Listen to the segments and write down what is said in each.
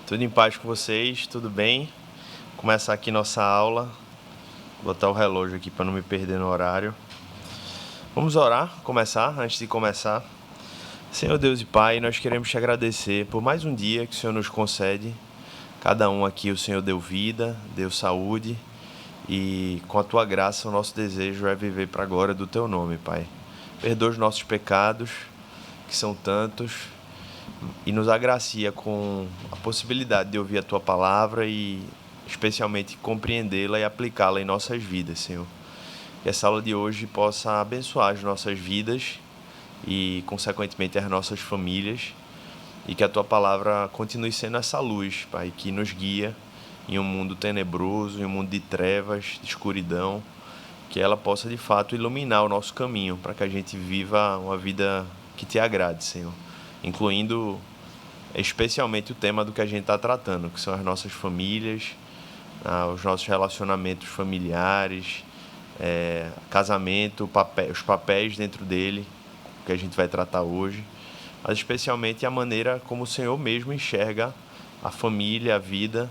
Tudo em paz com vocês, tudo bem? Começar aqui nossa aula. Vou botar o relógio aqui para não me perder no horário. Vamos orar, antes de começar. Senhor Deus e Pai, nós queremos te agradecer por mais um dia que o Senhor nos concede. Cada um aqui o Senhor deu vida, deu saúde e com a tua graça o nosso desejo é viver para a glória do teu nome, Pai. Perdoa os nossos pecados, que são tantos, e nos agracia com a possibilidade de ouvir a Tua palavra e especialmente compreendê-la e aplicá-la em nossas vidas, Senhor. Que essa aula de hoje possa abençoar as nossas vidas e, consequentemente, as nossas famílias, e que a Tua palavra continue sendo essa luz, Pai, que nos guia em um mundo tenebroso, em um mundo de trevas, de escuridão, que ela possa, de fato, iluminar o nosso caminho para que a gente viva uma vida que Te agrade, Senhor, incluindo especialmente o tema do que a gente está tratando, que são as nossas famílias, os nossos relacionamentos familiares, casamento, os papéis dentro dele, que a gente vai tratar hoje, mas especialmente a maneira como o Senhor mesmo enxerga a família, a vida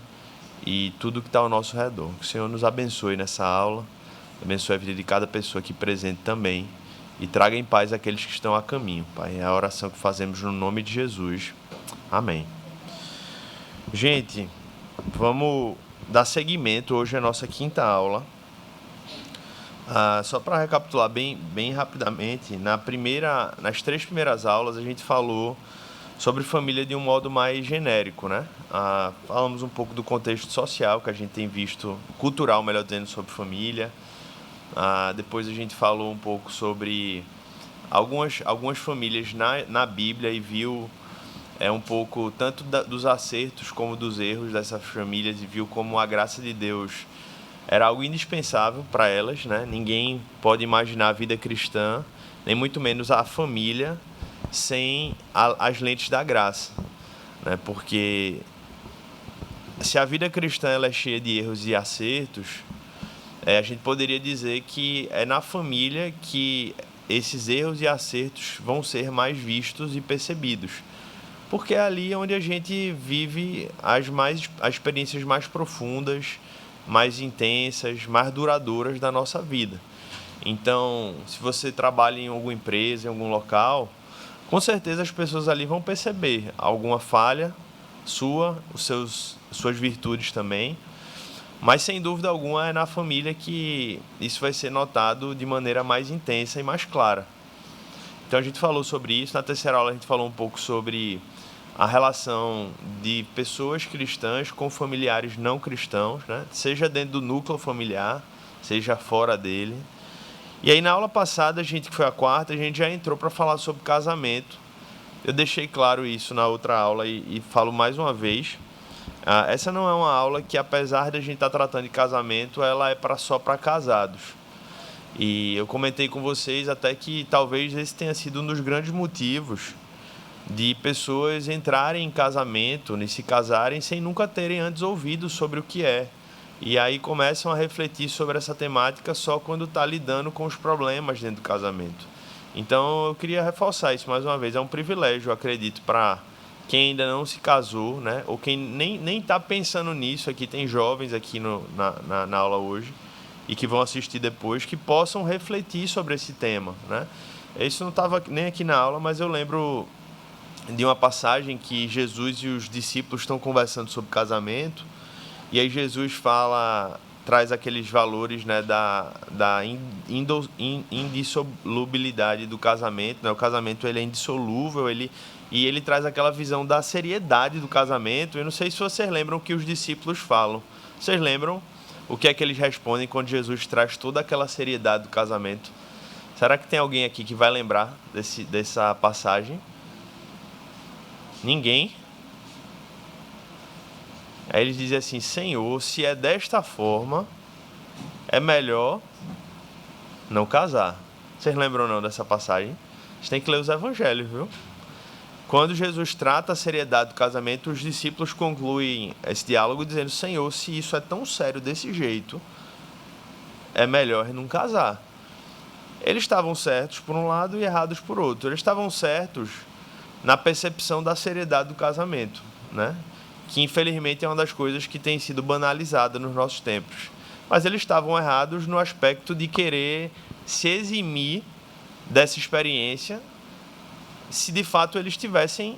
e tudo que está ao nosso redor. Que o Senhor nos abençoe nessa aula, abençoe a vida de cada pessoa aqui presente também, e traga em paz aqueles que estão a caminho, Pai. É a oração que fazemos no nome de Jesus. Amém. Gente, vamos dar seguimento hoje à nossa quinta aula. Só para recapitular bem rapidamente, nas 3 primeiras aulas a gente falou sobre família de um modo mais genérico, né? Falamos um pouco do contexto social que a gente tem visto, cultural, melhor dizendo, sobre família. Depois a gente falou um pouco sobre algumas famílias na Bíblia e viu um pouco tanto dos acertos como dos erros dessas famílias, e viu como a graça de Deus era algo indispensável para elas, né? Ninguém pode imaginar a vida cristã, nem muito menos a família, sem as lentes da graça, né? Porque se a vida cristã ela é cheia de erros e acertos, a gente poderia dizer que é na família que esses erros e acertos vão ser mais vistos e percebidos, porque é ali onde a gente vive as experiências mais profundas, mais intensas, mais duradouras da nossa vida. Então, se você trabalha em alguma empresa, em algum local, com certeza as pessoas ali vão perceber alguma falha sua, suas virtudes também, mas sem dúvida alguma é na família que isso vai ser notado de maneira mais intensa e mais clara. Então a gente falou sobre isso. Na terceira aula a gente falou um pouco sobre a relação de pessoas cristãs com familiares não cristãos, né? Seja dentro do núcleo familiar, seja fora dele. E aí na aula passada, que foi a quarta, a gente já entrou para falar sobre casamento. Eu deixei claro isso na outra aula e falo mais uma vez. Essa não é uma aula que, apesar de a gente estar tratando de casamento, ela é só para casados. E eu comentei com vocês até que talvez esse tenha sido um dos grandes motivos de pessoas entrarem em casamento, se casarem sem nunca terem antes ouvido sobre o que é. E aí começam a refletir sobre essa temática só quando está lidando com os problemas dentro do casamento. Então eu queria reforçar isso mais uma vez. É um privilégio, eu acredito, para quem ainda não se casou, né? Ou quem nem está pensando nisso. Aqui tem jovens aqui na aula hoje e que vão assistir depois, que possam refletir sobre esse tema, né? Isso não estava nem aqui na aula, mas eu lembro de uma passagem que Jesus e os discípulos estão conversando sobre casamento, e aí Jesus traz aqueles valores, né, da indissolubilidade do casamento, né? O casamento ele é indissolúvel, e ele traz aquela visão da seriedade do casamento. Eu não sei se vocês lembram o que os discípulos falam. Vocês lembram o que é que eles respondem quando Jesus traz toda aquela seriedade do casamento? Será que tem alguém aqui que vai lembrar dessa passagem? Ninguém? Aí eles dizem assim: Senhor, se é desta forma, é melhor não casar. Vocês lembram não dessa passagem? Vocês têm que ler os evangelhos, viu? Quando Jesus trata a seriedade do casamento, os discípulos concluem esse diálogo dizendo: Senhor, se isso é tão sério desse jeito, é melhor não casar. Eles estavam certos por um lado e errados por outro. Eles estavam certos na percepção da seriedade do casamento. né? Que infelizmente é uma das coisas que tem sido banalizada nos nossos tempos. Mas eles estavam errados no aspecto de querer se eximir dessa experiência, se de fato eles tivessem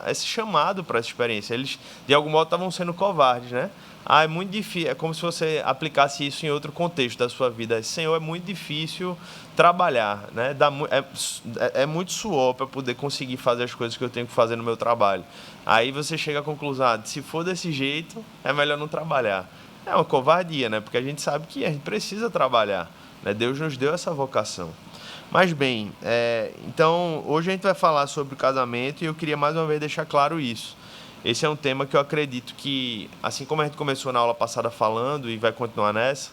esse chamado para essa experiência. Eles, de algum modo, estavam sendo covardes, né? É muito difícil. É como se você aplicasse isso em outro contexto da sua vida. Senhor, é muito difícil trabalhar, né? É muito suor para poder conseguir fazer as coisas que eu tenho que fazer no meu trabalho. Aí você chega à conclusão, se for desse jeito, é melhor não trabalhar. É uma covardia, né? Porque a gente sabe que a gente precisa trabalhar, né? Deus nos deu essa vocação. Mas bem, então hoje a gente vai falar sobre o casamento e eu queria mais uma vez deixar claro isso. Esse é um tema que eu acredito que, assim como a gente começou na aula passada falando e vai continuar nessa,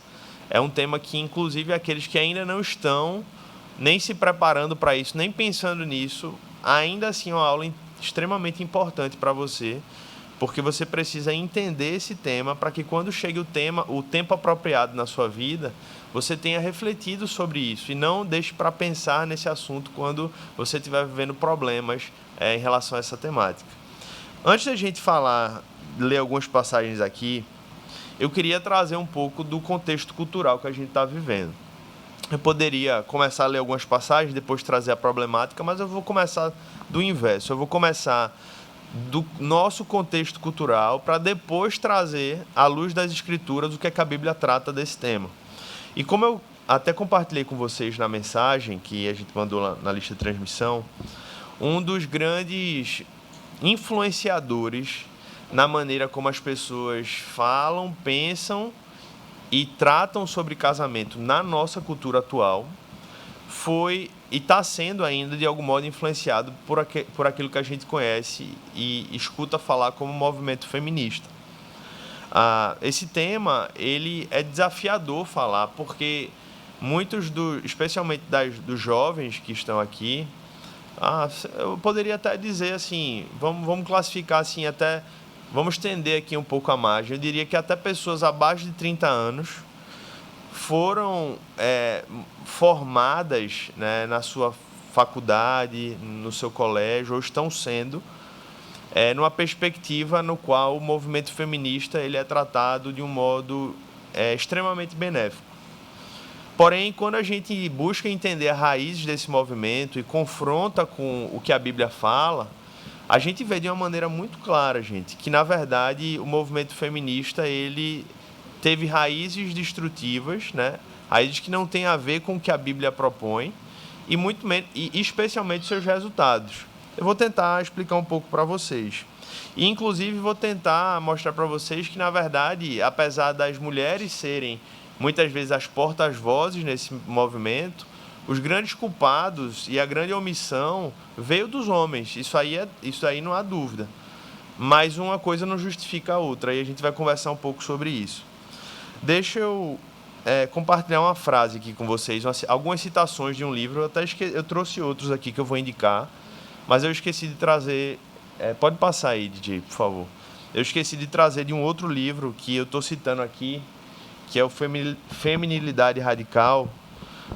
é um tema que, inclusive, aqueles que ainda não estão nem se preparando para isso, nem pensando nisso, ainda assim é uma aula extremamente importante para você, porque você precisa entender esse tema para que quando chegue o tempo apropriado na sua vida, você tenha refletido sobre isso e não deixe para pensar nesse assunto quando você estiver vivendo problemas em relação a essa temática. Antes da gente ler algumas passagens aqui, eu queria trazer um pouco do contexto cultural que a gente está vivendo. Eu poderia começar a ler algumas passagens, depois trazer a problemática, mas eu vou começar do inverso. Eu vou começar do nosso contexto cultural para depois trazer, à luz das Escrituras, o que é que a Bíblia trata desse tema. E como eu até compartilhei com vocês na mensagem que a gente mandou na lista de transmissão, um dos grandes influenciadores na maneira como as pessoas falam, pensam e tratam sobre casamento na nossa cultura atual foi e está sendo ainda, de algum modo, influenciado por aquilo que a gente conhece e escuta falar como movimento feminista. Esse tema ele é desafiador falar, porque muitos, especialmente dos jovens que estão aqui, eu poderia até dizer assim, vamos classificar assim, até vamos estender aqui um pouco a margem. Eu diria que até pessoas abaixo de 30 anos foram formadas, né, na sua faculdade, no seu colégio, ou estão sendo, numa perspectiva no qual o movimento feminista ele é tratado de um modo extremamente benéfico. Porém, quando a gente busca entender as raízes desse movimento e confronta com o que a Bíblia fala, a gente vê de uma maneira muito clara, gente, que, na verdade, o movimento feminista ele teve raízes destrutivas, né? Raízes que não têm a ver com o que a Bíblia propõe e especialmente seus resultados. Eu vou tentar explicar um pouco para vocês. E, inclusive, vou tentar mostrar para vocês que, na verdade, apesar das mulheres serem muitas vezes as portas-vozes nesse movimento, os grandes culpados e a grande omissão veio dos homens. Isso aí não há dúvida. Mas uma coisa não justifica a outra, e a gente vai conversar um pouco sobre isso. Deixa eu compartilhar uma frase aqui com vocês, algumas citações de um livro. Eu trouxe outros aqui que eu vou indicar, mas eu esqueci de trazer... pode passar aí, DJ, por favor. Eu esqueci de trazer de um outro livro que eu estou citando aqui, que é o Feminilidade Radical,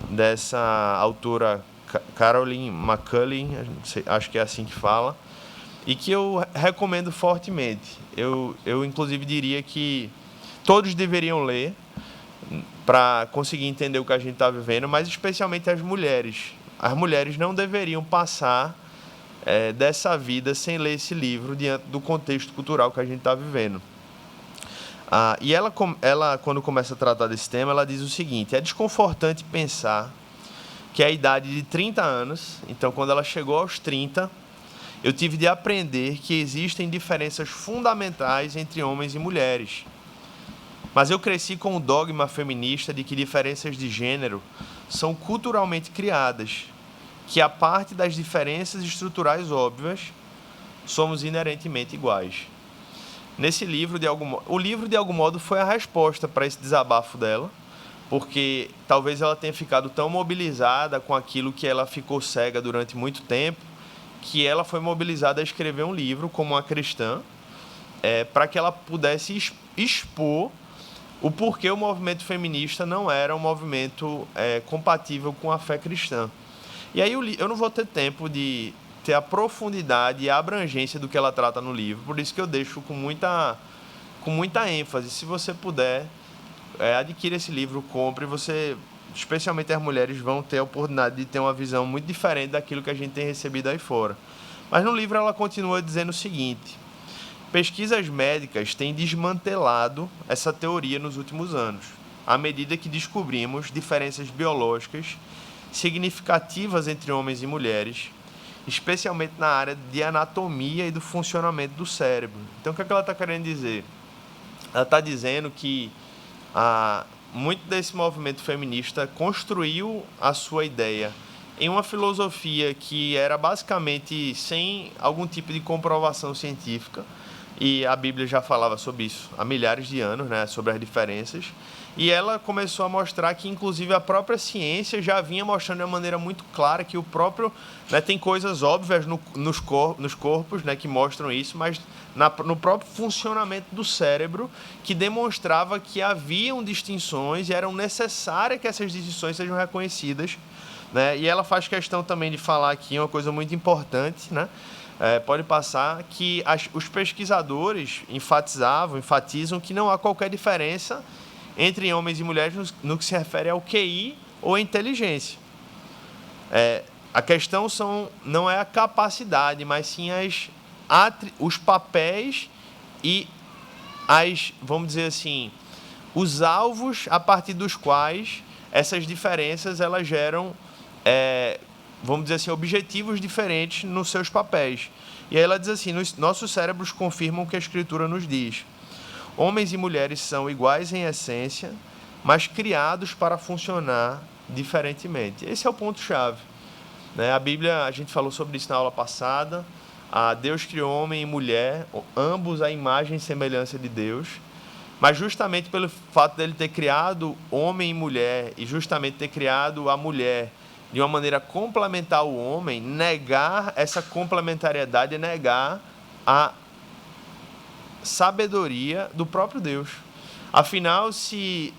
dessa autora Caroline McCulley, acho que é assim que fala, e que eu recomendo fortemente. Eu inclusive, diria que todos deveriam ler para conseguir entender o que a gente está vivendo, mas especialmente as mulheres. As mulheres não deveriam passar dessa vida sem ler esse livro diante do contexto cultural que a gente está vivendo. E ela, quando começa a tratar desse tema, ela diz o seguinte: é desconfortante pensar que a idade de 30 anos, então quando ela chegou aos 30, eu tive de aprender que existem diferenças fundamentais entre homens e mulheres. Mas eu cresci com o dogma feminista de que diferenças de gênero são culturalmente criadas, que a parte das diferenças estruturais óbvias, somos inerentemente iguais. Nesse livro, o livro, de algum modo, foi a resposta para esse desabafo dela, porque talvez ela tenha ficado tão mobilizada com aquilo que ela ficou cega durante muito tempo, que ela foi mobilizada a escrever um livro como uma cristã, para que ela pudesse expor o porquê o movimento feminista não era um movimento compatível com a fé cristã. E aí eu não vou ter tempo de ter a profundidade e a abrangência do que ela trata no livro. Por isso que eu deixo com muita ênfase. Se você puder, adquira esse livro, compre. Você, especialmente as mulheres, vão ter a oportunidade de ter uma visão muito diferente daquilo que a gente tem recebido aí fora. Mas no livro ela continua dizendo o seguinte: pesquisas médicas têm desmantelado essa teoria nos últimos anos, à medida que descobrimos diferenças biológicas significativas entre homens e mulheres, especialmente na área de anatomia e do funcionamento do cérebro. Então, o que ela está querendo dizer? Ela está dizendo que muito desse movimento feminista construiu a sua ideia em uma filosofia que era basicamente sem algum tipo de comprovação científica, e a Bíblia já falava sobre isso há milhares de anos, né, sobre as diferenças, e ela começou a mostrar que, inclusive, a própria ciência já vinha mostrando de uma maneira muito clara que o próprio, né, tem coisas óbvias nos corpos, né, que mostram isso, mas no próprio funcionamento do cérebro, que demonstrava que haviam distinções e eram necessárias que essas distinções sejam reconhecidas, né? E ela faz questão também de falar aqui uma coisa muito importante, né? Pode passar, que os pesquisadores enfatizam que não há qualquer diferença entre homens e mulheres no que se refere ao QI ou à inteligência. A questão não é a capacidade, mas sim os papéis e vamos dizer assim, os alvos a partir dos quais essas diferenças elas geram, vamos dizer assim, objetivos diferentes nos seus papéis. E aí ela diz assim: nossos cérebros confirmam o que a Escritura nos diz. Homens e mulheres são iguais em essência, mas criados para funcionar diferentemente. Esse é o ponto-chave, né? A Bíblia, a gente falou sobre isso na aula passada. Deus criou homem e mulher, ambos à imagem e semelhança de Deus. Mas justamente pelo fato dele ter criado homem e mulher, e justamente ter criado a mulher de uma maneira complementar ao homem, negar essa complementariedade é negar a sabedoria do próprio Deus. Afinal, se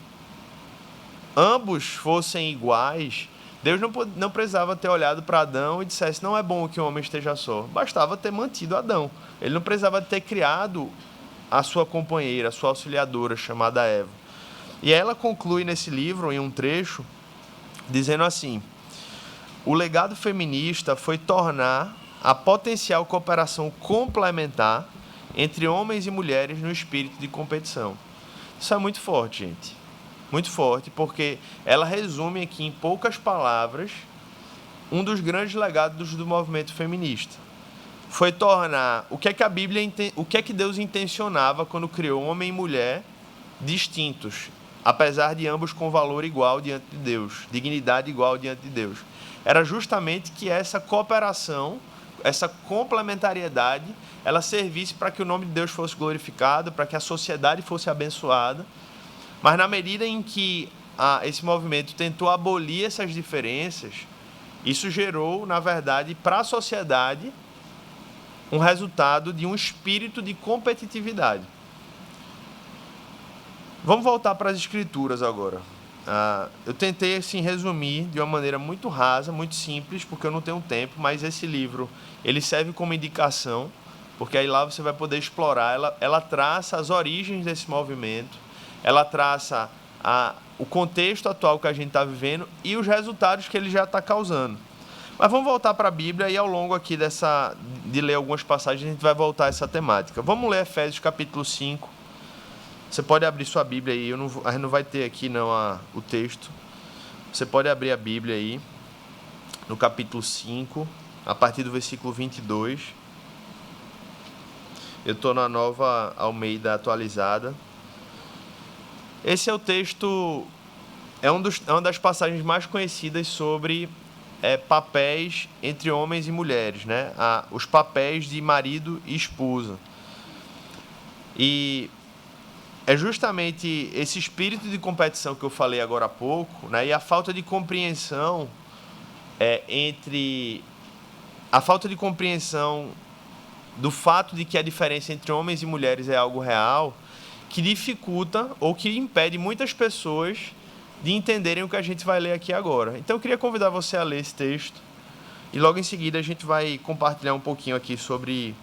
ambos fossem iguais, Deus não precisava ter olhado para Adão e dissesse: não é bom que o homem esteja só. Bastava ter mantido Adão. Ele não precisava ter criado a sua companheira, a sua auxiliadora, chamada Eva. E ela conclui nesse livro, em um trecho, dizendo assim: o legado feminista foi tornar a potencial cooperação complementar entre homens e mulheres no espírito de competição. Isso é muito forte, gente. Muito forte, porque ela resume aqui em poucas palavras um dos grandes legados do movimento feminista. Foi tornar o que é que Deus intencionava quando criou homem e mulher distintos, apesar de ambos com valor igual diante de Deus, dignidade igual diante de Deus. Era justamente que essa cooperação, essa complementariedade, ela servisse para que o nome de Deus fosse glorificado, para que a sociedade fosse abençoada. Mas na medida em que esse movimento tentou abolir essas diferenças, isso gerou, na verdade, para a sociedade, um resultado de um espírito de competitividade. Vamos voltar para as Escrituras agora. Eu tentei assim, resumir de uma maneira muito rasa, muito simples, porque eu não tenho tempo, mas esse livro ele serve como indicação, porque aí lá você vai poder explorar. Ela traça as origens desse movimento, ela traça o contexto atual que a gente está vivendo e os resultados que ele já está causando. Mas vamos voltar para a Bíblia e ao longo aqui de ler algumas passagens a gente vai voltar a essa temática. Vamos ler Efésios capítulo 5. Você pode abrir sua Bíblia aí, a gente não vai ter aqui não o texto. Você pode abrir a Bíblia aí, no capítulo 5, a partir do versículo 22. Eu estou na Nova Almeida atualizada. Esse é o texto, é uma das passagens mais conhecidas sobre papéis entre homens e mulheres, né? Os papéis de marido e esposa. E é justamente esse espírito de competição que eu falei agora há pouco, né? E a falta de compreensão a falta de compreensão do fato de que a diferença entre homens e mulheres é algo real, que dificulta ou que impede muitas pessoas de entenderem o que a gente vai ler aqui agora. Então eu queria convidar você a ler esse texto E logo em seguida a gente vai compartilhar um pouquinho aqui sobre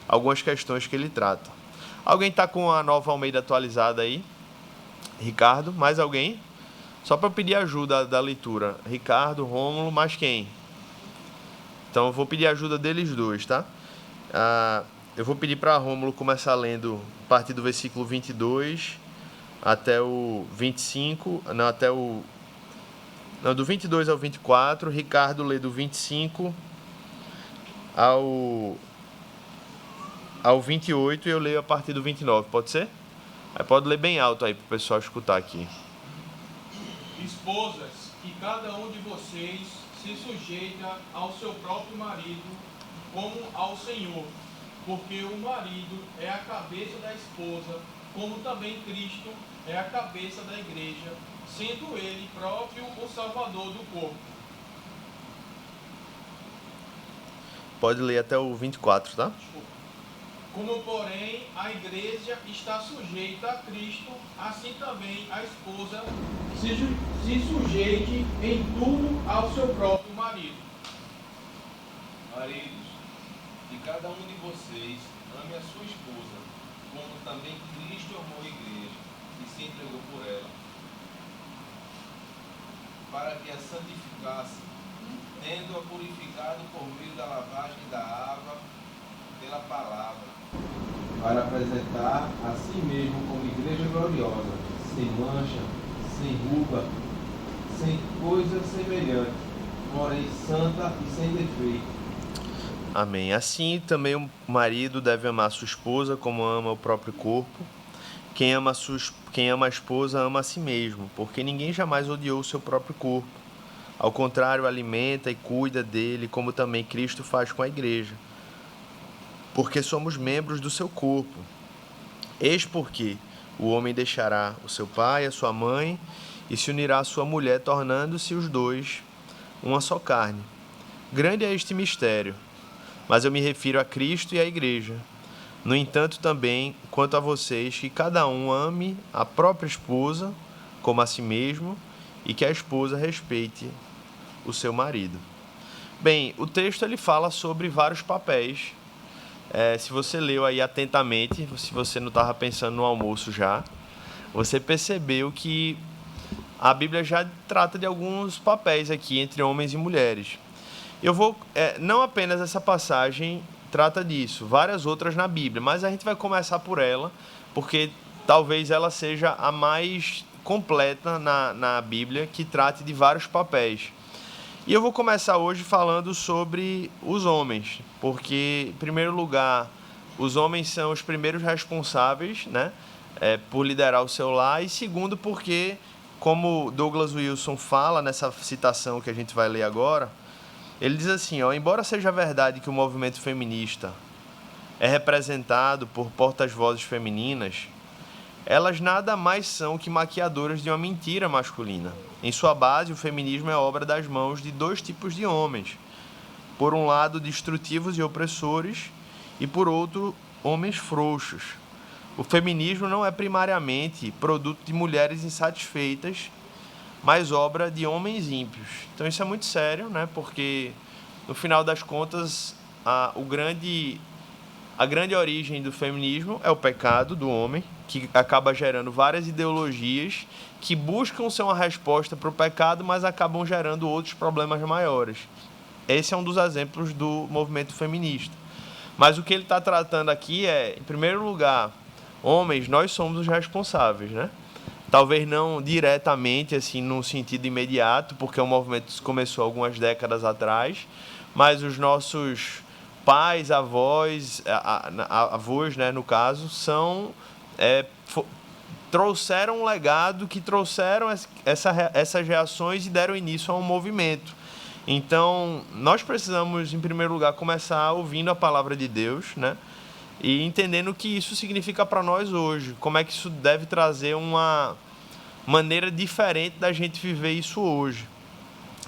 algumas questões que ele trata. Alguém está com a Nova Almeida atualizada aí? Ricardo, mais alguém? Só para pedir ajuda da leitura. Ricardo, Rômulo, mais quem? Então eu vou pedir ajuda deles dois, tá? Eu vou pedir para Rômulo começar lendo a partir do versículo 22 até o 25, não, até o... Não, do 22 ao 24. Ricardo lê do 25 ao 28 e eu leio a partir do 29, pode ser? Aí pode ler bem alto aí pro pessoal escutar aqui. Esposas, que cada um de vocês se sujeita ao seu próprio marido, como ao Senhor, porque o marido é a cabeça da esposa, como também Cristo é a cabeça da igreja, sendo ele próprio o Salvador do corpo. Pode ler até o 24, tá? Como, porém, a igreja está sujeita a Cristo, assim também a esposa se sujeite em tudo ao seu próprio marido. Maridos, que cada um de vocês ame a sua esposa, como também Cristo amou a igreja e se entregou por ela, para que a santificasse, tendo-a purificado por meio da lavagem da água pela palavra, para apresentar a si mesmo como igreja gloriosa, sem mancha, sem ruga, sem coisa semelhante, porém santa e sem defeito. Amém. Assim também o marido deve amar sua esposa como ama o próprio corpo. Quem ama a esposa ama a si mesmo, porque ninguém jamais odiou o seu próprio corpo. Ao contrário, alimenta e cuida dele, como também Cristo faz com a igreja, porque somos membros do seu corpo. Eis porque o homem deixará o seu pai e a sua mãe e se unirá à sua mulher, tornando-se os dois uma só carne. Grande é este mistério, mas eu me refiro a Cristo e à igreja. No entanto, também, quanto a vocês, que cada um ame a própria esposa como a si mesmo e que a esposa respeite o seu marido. Bem, o texto ele fala sobre vários papéis. Se você leu aí atentamente, se você não estava pensando no almoço já, você percebeu que a Bíblia já trata de alguns papéis aqui entre homens e mulheres. Eu vou, não apenas essa passagem trata disso, várias outras na Bíblia, mas a gente vai começar por ela, porque talvez ela seja a mais completa na Bíblia, que trate de vários papéis. E eu vou começar hoje falando sobre os homens, porque, em primeiro lugar, os homens são os primeiros responsáveis, né, por liderar o seu lar, e segundo, porque, como Douglas Wilson fala nessa citação que a gente vai ler agora, ele diz assim, embora seja verdade que o movimento feminista é representado por portas-vozes femininas, elas nada mais são que maquiadoras de uma mentira masculina. Em sua base, o feminismo é obra das mãos de dois tipos de homens. Por um lado, destrutivos e opressores, e por outro, homens frouxos. O feminismo não é primariamente produto de mulheres insatisfeitas, mas obra de homens ímpios. Então isso é muito sério, né? Porque, no final das contas, a grande origem do feminismo é o pecado do homem, que acaba gerando várias ideologias que buscam ser uma resposta para o pecado, mas acabam gerando outros problemas maiores. Esse é um dos exemplos do movimento feminista. Mas o que ele está tratando aqui é, em primeiro lugar, homens, nós somos os responsáveis, né? Talvez não diretamente, assim, no sentido imediato, porque o movimento começou algumas décadas atrás, mas os nossos pais, avós, avós, né, no caso, trouxeram um legado, que trouxeram essas reações e deram início a um movimento. Então, nós precisamos, em primeiro lugar, começar ouvindo a palavra de Deus, né? E entendendo o que isso significa para nós hoje, como é que isso deve trazer uma maneira diferente da gente viver isso hoje.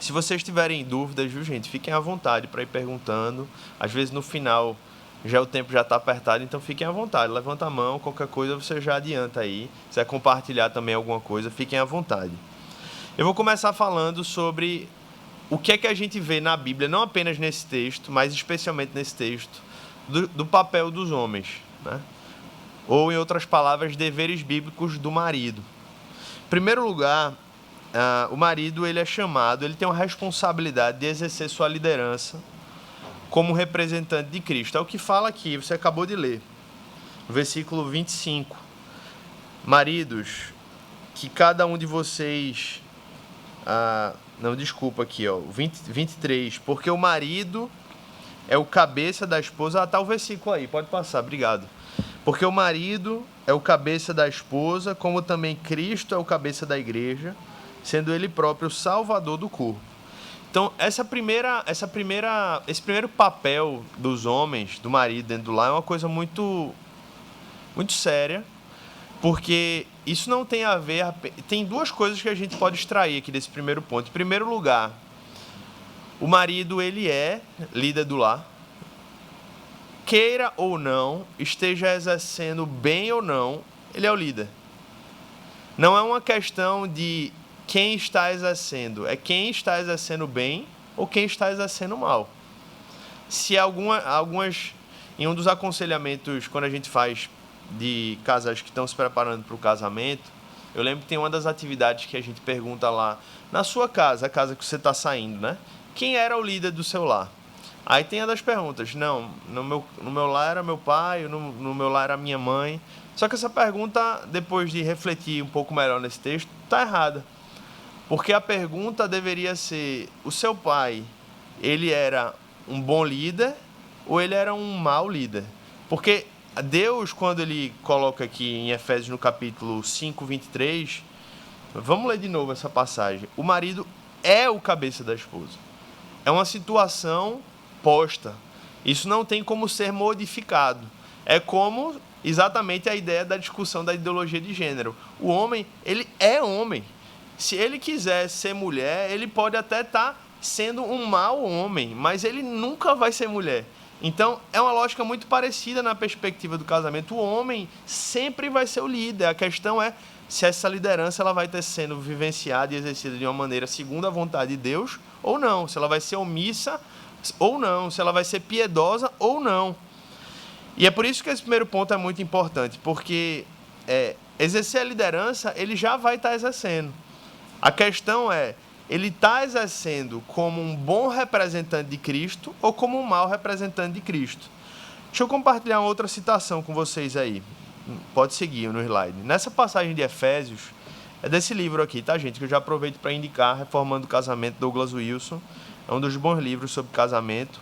Se vocês tiverem dúvidas, viu, gente, fiquem à vontade para ir perguntando. Às vezes no final o tempo já está apertado, então fiquem à vontade. Levanta a mão, qualquer coisa você já adianta aí. Se quiser compartilhar também alguma coisa, fiquem à vontade. Eu vou começar falando sobre o que é que a gente vê na Bíblia, não apenas nesse texto, mas especialmente nesse texto, do papel dos homens, né? Ou, em outras palavras, deveres bíblicos do marido. Em primeiro lugar, o marido ele é chamado, ele tem uma responsabilidade de exercer sua liderança como representante de Cristo. É o que fala aqui, você acabou de ler, no versículo 25. Maridos, que cada um de vocês... não, desculpa aqui, ó, 23. Porque o marido é o cabeça da esposa... tá o versículo aí, pode passar, obrigado. Porque o marido é o cabeça da esposa, como também Cristo é o cabeça da igreja, sendo ele próprio o salvador do corpo. Então, esse primeiro papel dos homens, do marido dentro do lar, é uma coisa muito, muito séria, porque isso não tem a ver... Tem duas coisas que a gente pode extrair aqui desse primeiro ponto. Em primeiro lugar, o marido, ele é líder do lar. Queira ou não, esteja exercendo bem ou não, ele é o líder. Não é uma questão de quem está exercendo, é quem está exercendo bem ou quem está exercendo mal. Se em um dos aconselhamentos, quando a gente faz de casais que estão se preparando para o casamento, eu lembro que tem uma das atividades que a gente pergunta lá, na sua casa, a casa que você está saindo, né? Quem era o líder do seu lar? Aí tem a das perguntas, não, no meu lar era meu pai, no meu lar era minha mãe. Só que essa pergunta, depois de refletir um pouco melhor nesse texto, está errada. Porque a pergunta deveria ser, o seu pai, ele era um bom líder ou ele era um mau líder? Porque Deus, quando ele coloca aqui em Efésios no capítulo 5, 23, vamos ler de novo essa passagem. O marido é o cabeça da esposa. É uma situação posta. Isso não tem como ser modificado. É como exatamente a ideia da discussão da ideologia de gênero. O homem, ele é homem. Se ele quiser ser mulher, ele pode até estar sendo um mau homem, mas ele nunca vai ser mulher. Então, é uma lógica muito parecida na perspectiva do casamento. O homem sempre vai ser o líder. A questão é se essa liderança ela vai estar sendo vivenciada e exercida de uma maneira segundo a vontade de Deus ou não. Se ela vai ser omissa ou não, se ela vai ser piedosa ou não. E é por isso que esse primeiro ponto é muito importante, porque exercer a liderança, ele já vai estar exercendo. A questão é, ele está exercendo como um bom representante de Cristo ou como um mau representante de Cristo? Deixa eu compartilhar uma outra citação com vocês aí. Pode seguir no slide. Nessa passagem de Efésios, é desse livro aqui, tá, gente? Que eu já aproveito para indicar, Reformando o Casamento, Douglas Wilson. É um dos bons livros sobre casamento.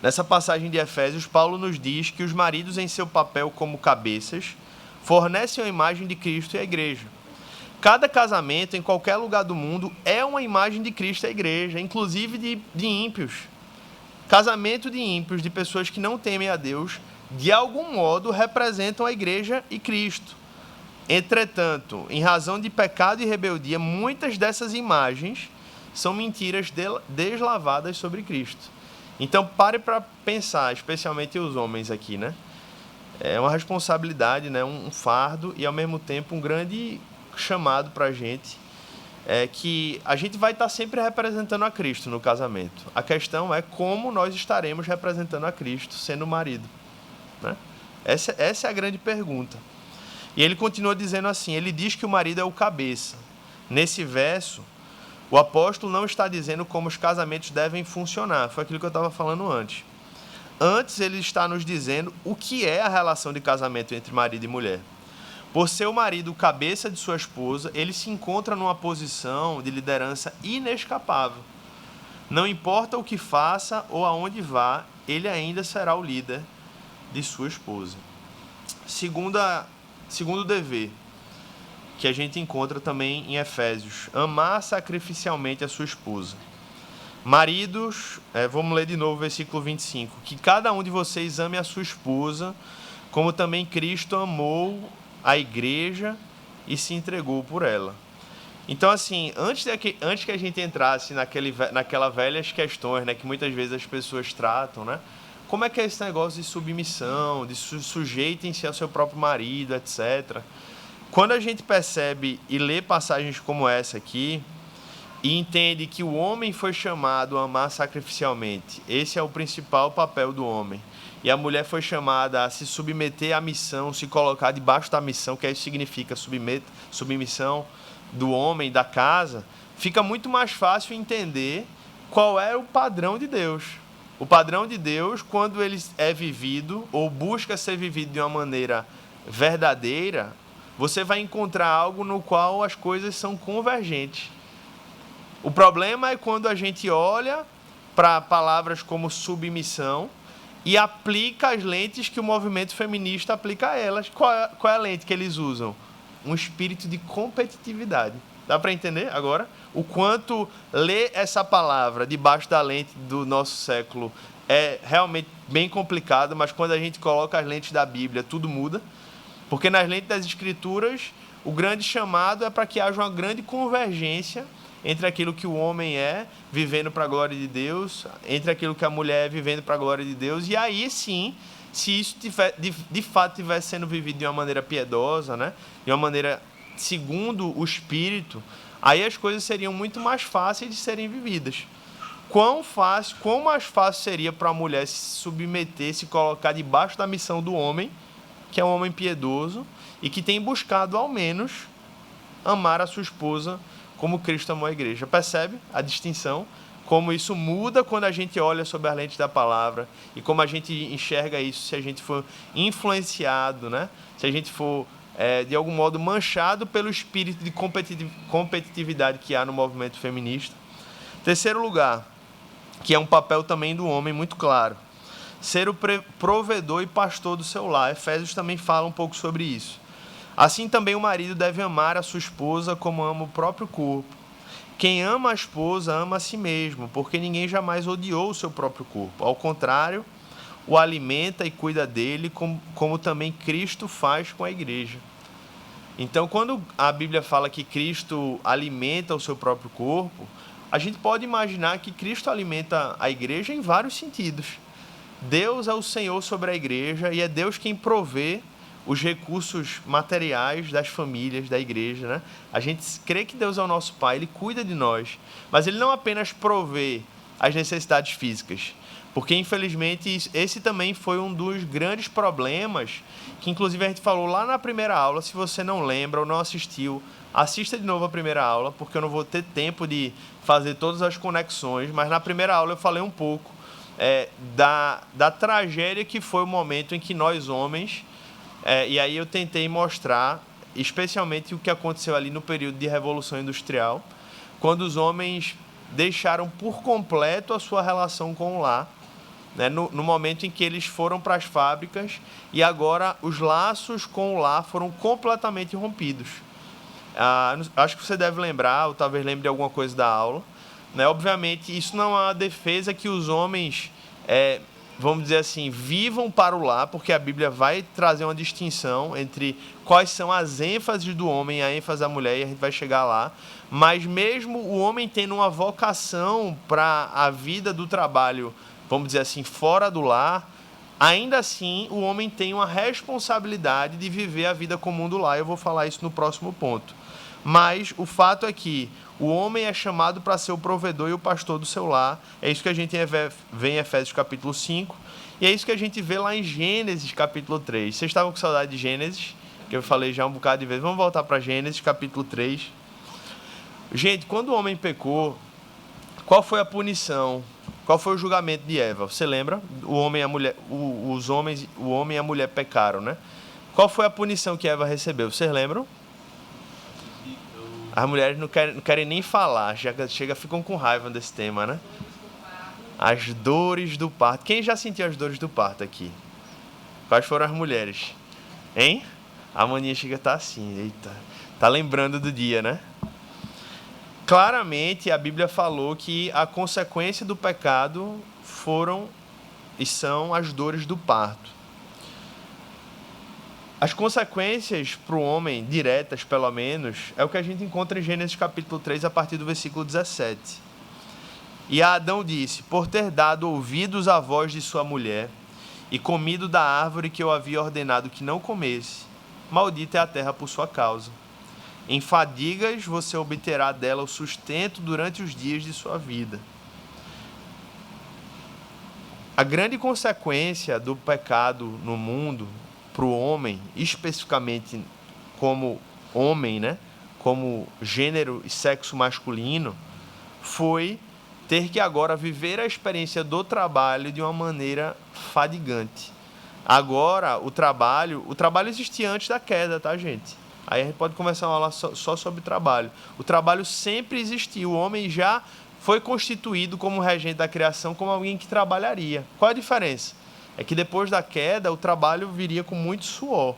Nessa passagem de Efésios, Paulo nos diz que os maridos, em seu papel como cabeças, fornecem a imagem de Cristo e a igreja. Cada casamento, em qualquer lugar do mundo, é uma imagem de Cristo e a igreja, inclusive de ímpios. Casamento de ímpios, de pessoas que não temem a Deus, de algum modo representam a igreja e Cristo. Entretanto, em razão de pecado e rebeldia, muitas dessas imagens são mentiras deslavadas sobre Cristo. Então, pare para pensar, especialmente os homens aqui, né? É uma responsabilidade, né? Um fardo e, ao mesmo tempo, um grande chamado para a gente, que a gente vai estar sempre representando a Cristo no casamento. A questão é como nós estaremos representando a Cristo sendo o marido, né? Essa é a grande pergunta. E ele continua dizendo assim, ele diz que o marido é o cabeça. Nesse verso, o apóstolo não está dizendo como os casamentos devem funcionar. Foi aquilo que eu estava falando antes. Antes, ele está nos dizendo o que é a relação de casamento entre marido e mulher. Por ser o marido o cabeça de sua esposa, ele se encontra numa posição de liderança inescapável. Não importa o que faça ou aonde vá, ele ainda será o líder de sua esposa. Segundo dever, que a gente encontra também em Efésios, amar sacrificialmente a sua esposa. Maridos, vamos ler de novo o versículo 25, que cada um de vocês ame a sua esposa, como também Cristo amou a igreja e se entregou por ela. Então, assim, antes que a gente entrasse naquelas velhas questões, né, que muitas vezes as pessoas tratam, né? Como é que é esse negócio de submissão, de sujeitem-se ao seu próprio marido, etc. Quando a gente percebe e lê passagens como essa aqui, e entende que o homem foi chamado a amar sacrificialmente. Esse é o principal papel do homem. E a mulher foi chamada a se submeter à missão, se colocar debaixo da missão, que isso significa submissão do homem, da casa. Fica muito mais fácil entender qual é o padrão de Deus. O padrão de Deus, quando ele é vivido, ou busca ser vivido de uma maneira verdadeira, você vai encontrar algo no qual as coisas são convergentes. O problema é quando a gente olha para palavras como submissão e aplica as lentes que o movimento feminista aplica a elas. Qual é a lente que eles usam? Um espírito de competitividade. Dá para entender agora? O quanto ler essa palavra debaixo da lente do nosso século é realmente bem complicado, mas quando a gente coloca as lentes da Bíblia, tudo muda. Porque nas lentes das Escrituras, o grande chamado é para que haja uma grande convergência entre aquilo que o homem é, vivendo para a glória de Deus, entre aquilo que a mulher é, vivendo para a glória de Deus. E aí, sim, se isso de fato estivesse sendo vivido de uma maneira piedosa, né? De uma maneira segundo o Espírito, aí as coisas seriam muito mais fáceis de serem vividas. Quão mais fácil seria para a mulher se submeter, se colocar debaixo da missão do homem, que é um homem piedoso e que tem buscado, ao menos, amar a sua esposa como Cristo amou a igreja. Percebe a distinção? Como isso muda quando a gente olha sob a lente da palavra e como a gente enxerga isso se a gente for influenciado, né? Se a gente for, de algum modo, manchado pelo espírito de competitividade que há no movimento feminista. Terceiro lugar, que é um papel também do homem muito claro. Ser o provedor e pastor do seu lar. Efésios também fala um pouco sobre isso. Assim também o marido deve amar a sua esposa como ama o próprio corpo. Quem ama a esposa ama a si mesmo, porque ninguém jamais odiou o seu próprio corpo. Ao contrário, o alimenta e cuida dele, como também Cristo faz com a igreja. Então, quando a Bíblia fala que Cristo alimenta o seu próprio corpo, a gente pode imaginar que Cristo alimenta a igreja em vários sentidos. Deus é o Senhor sobre a igreja e é Deus quem provê os recursos materiais das famílias, da igreja, né? A gente crê que Deus é o nosso Pai, Ele cuida de nós, mas Ele não apenas provê as necessidades físicas, porque, infelizmente, esse também foi um dos grandes problemas que, inclusive, a gente falou lá na primeira aula. Se você não lembra ou não assistiu, assista de novo a primeira aula, porque eu não vou ter tempo de fazer todas as conexões, mas na primeira aula eu falei um pouco da tragédia que foi o momento em que nós, homens, e aí eu tentei mostrar, especialmente o que aconteceu ali no período de Revolução Industrial, quando os homens deixaram por completo a sua relação com o lar, né, no momento em que eles foram para as fábricas e agora os laços com o lar foram completamente rompidos. Acho que você deve lembrar, ou talvez lembre de alguma coisa da aula, né? Obviamente, isso não é uma defesa que os homens, vamos dizer assim, vivam para o lar, porque a Bíblia vai trazer uma distinção entre quais são as ênfases do homem e a ênfase da mulher, e a gente vai chegar lá. Mas mesmo o homem tendo uma vocação para a vida do trabalho, vamos dizer assim, fora do lar, ainda assim o homem tem uma responsabilidade de viver a vida comum do lar. Eu vou falar isso no próximo ponto. Mas o fato é que o homem é chamado para ser o provedor e o pastor do seu lar. É isso que a gente vê em Efésios capítulo 5. E é isso que a gente vê lá em Gênesis capítulo 3. Vocês estavam com saudade de Gênesis? Que eu falei já um bocado de vezes. Vamos voltar para Gênesis capítulo 3. Gente, quando o homem pecou, qual foi a punição? Qual foi o julgamento de Eva? Você lembra? O homem e a mulher, o homem e a mulher pecaram, né? Qual foi a punição que Eva recebeu? Vocês lembram? As mulheres não querem nem falar, ficam com raiva desse tema, né? As dores do parto. Quem já sentiu as dores do parto aqui? Quais foram as mulheres? Hein? A maninha chega tá assim, eita. Tá lembrando do dia, né? Claramente, a Bíblia falou que a consequência do pecado foram e são as dores do parto. As consequências para o homem, diretas pelo menos, é o que a gente encontra em Gênesis capítulo 3, a partir do versículo 17. E Adão disse: por ter dado ouvidos à voz de sua mulher e comido da árvore que eu havia ordenado que não comesse, maldita é a terra por sua causa. Em fadigas você obterá dela o sustento durante os dias de sua vida. A grande consequência do pecado no mundo, para o homem, especificamente como homem, né? Como gênero e sexo masculino, foi ter que agora viver a experiência do trabalho de uma maneira fadigante. Agora, o trabalho existia antes da queda, tá, gente? Aí a gente pode começar a falar só sobre trabalho. O trabalho sempre existiu, o homem já foi constituído como regente da criação, como alguém que trabalharia. Qual a diferença? É que depois da queda, o trabalho viria com muito suor.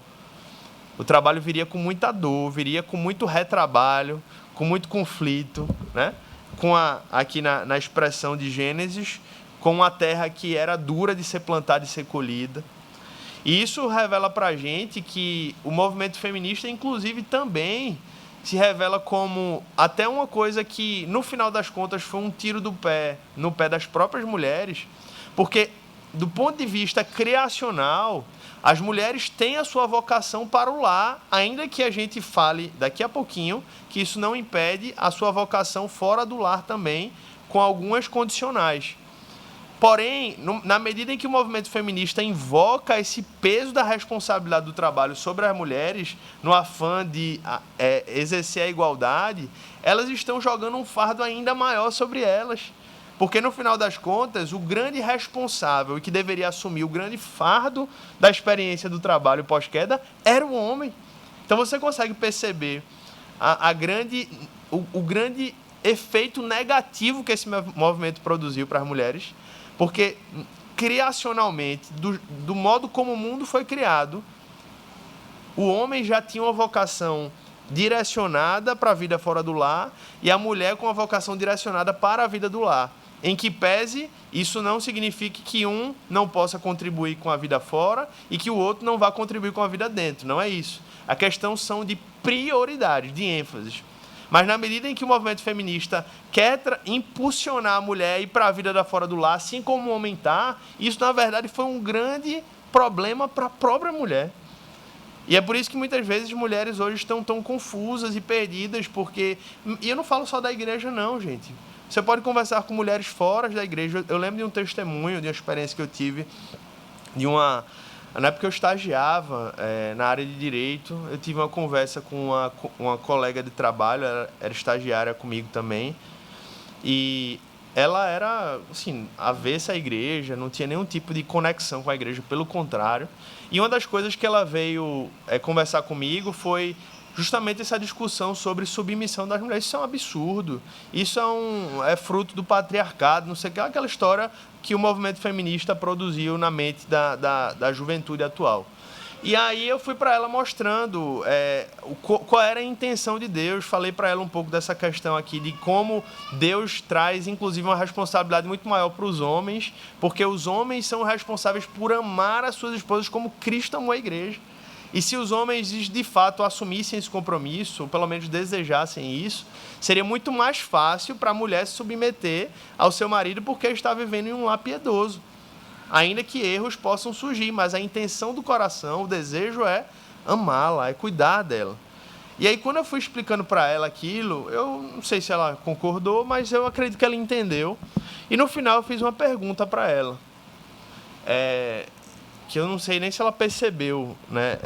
O trabalho viria com muita dor, viria com muito retrabalho, com muito conflito, né? Aqui na expressão de Gênesis, com uma terra que era dura de ser plantada e ser colhida. E isso revela para a gente que o movimento feminista, inclusive, também se revela como até uma coisa que, no final das contas, foi um tiro no pé das próprias mulheres, porque, do ponto de vista criacional, as mulheres têm a sua vocação para o lar, ainda que a gente fale daqui a pouquinho que isso não impede a sua vocação fora do lar também, com algumas condicionais. Porém, na medida em que o movimento feminista invoca esse peso da responsabilidade do trabalho sobre as mulheres, no afã de exercer a igualdade, elas estão jogando um fardo ainda maior sobre elas. Porque, no final das contas, o grande responsável e que deveria assumir o grande fardo da experiência do trabalho pós-queda era o homem. Então, você consegue perceber o grande efeito negativo que esse movimento produziu para as mulheres, porque, criacionalmente, do modo como o mundo foi criado, o homem já tinha uma vocação direcionada para a vida fora do lar e a mulher com uma vocação direcionada para a vida do lar. Em que pese, isso não significa que um não possa contribuir com a vida fora e que o outro não vá contribuir com a vida dentro. Não é isso. A questão são de prioridades, de ênfases. Mas na medida em que o movimento feminista quer impulsionar a mulher a ir para a vida da fora do lar, assim como o homem está, isso, na verdade, foi um grande problema para a própria mulher. E é por isso que muitas vezes mulheres hoje estão tão confusas e perdidas, porque... E eu não falo só da igreja, não, gente. Você pode conversar com mulheres fora da igreja. Eu lembro de um testemunho, de uma experiência que eu tive, na época que eu estagiava na área de Direito, eu tive uma conversa com uma colega de trabalho, ela era estagiária comigo também, e ela era, assim, avessa à igreja, não tinha nenhum tipo de conexão com a igreja, pelo contrário. E uma das coisas que ela veio conversar comigo foi justamente essa discussão sobre submissão das mulheres. Isso é um absurdo, isso é fruto do patriarcado, não sei o que, aquela história que o movimento feminista produziu na mente da juventude atual. E aí eu fui para ela mostrando qual era a intenção de Deus, falei para ela um pouco dessa questão aqui, de como Deus traz, inclusive, uma responsabilidade muito maior para os homens, porque os homens são responsáveis por amar as suas esposas como Cristo amou a igreja. E se os homens, de fato, assumissem esse compromisso, ou pelo menos desejassem isso, seria muito mais fácil para a mulher se submeter ao seu marido, porque está vivendo em um lar piedoso. Ainda que erros possam surgir, mas a intenção do coração, o desejo é amá-la, é cuidar dela. E aí, quando eu fui explicando para ela aquilo, eu não sei se ela concordou, mas eu acredito que ela entendeu. E no final eu fiz uma pergunta para ela. Que eu não sei nem se ela percebeu, né,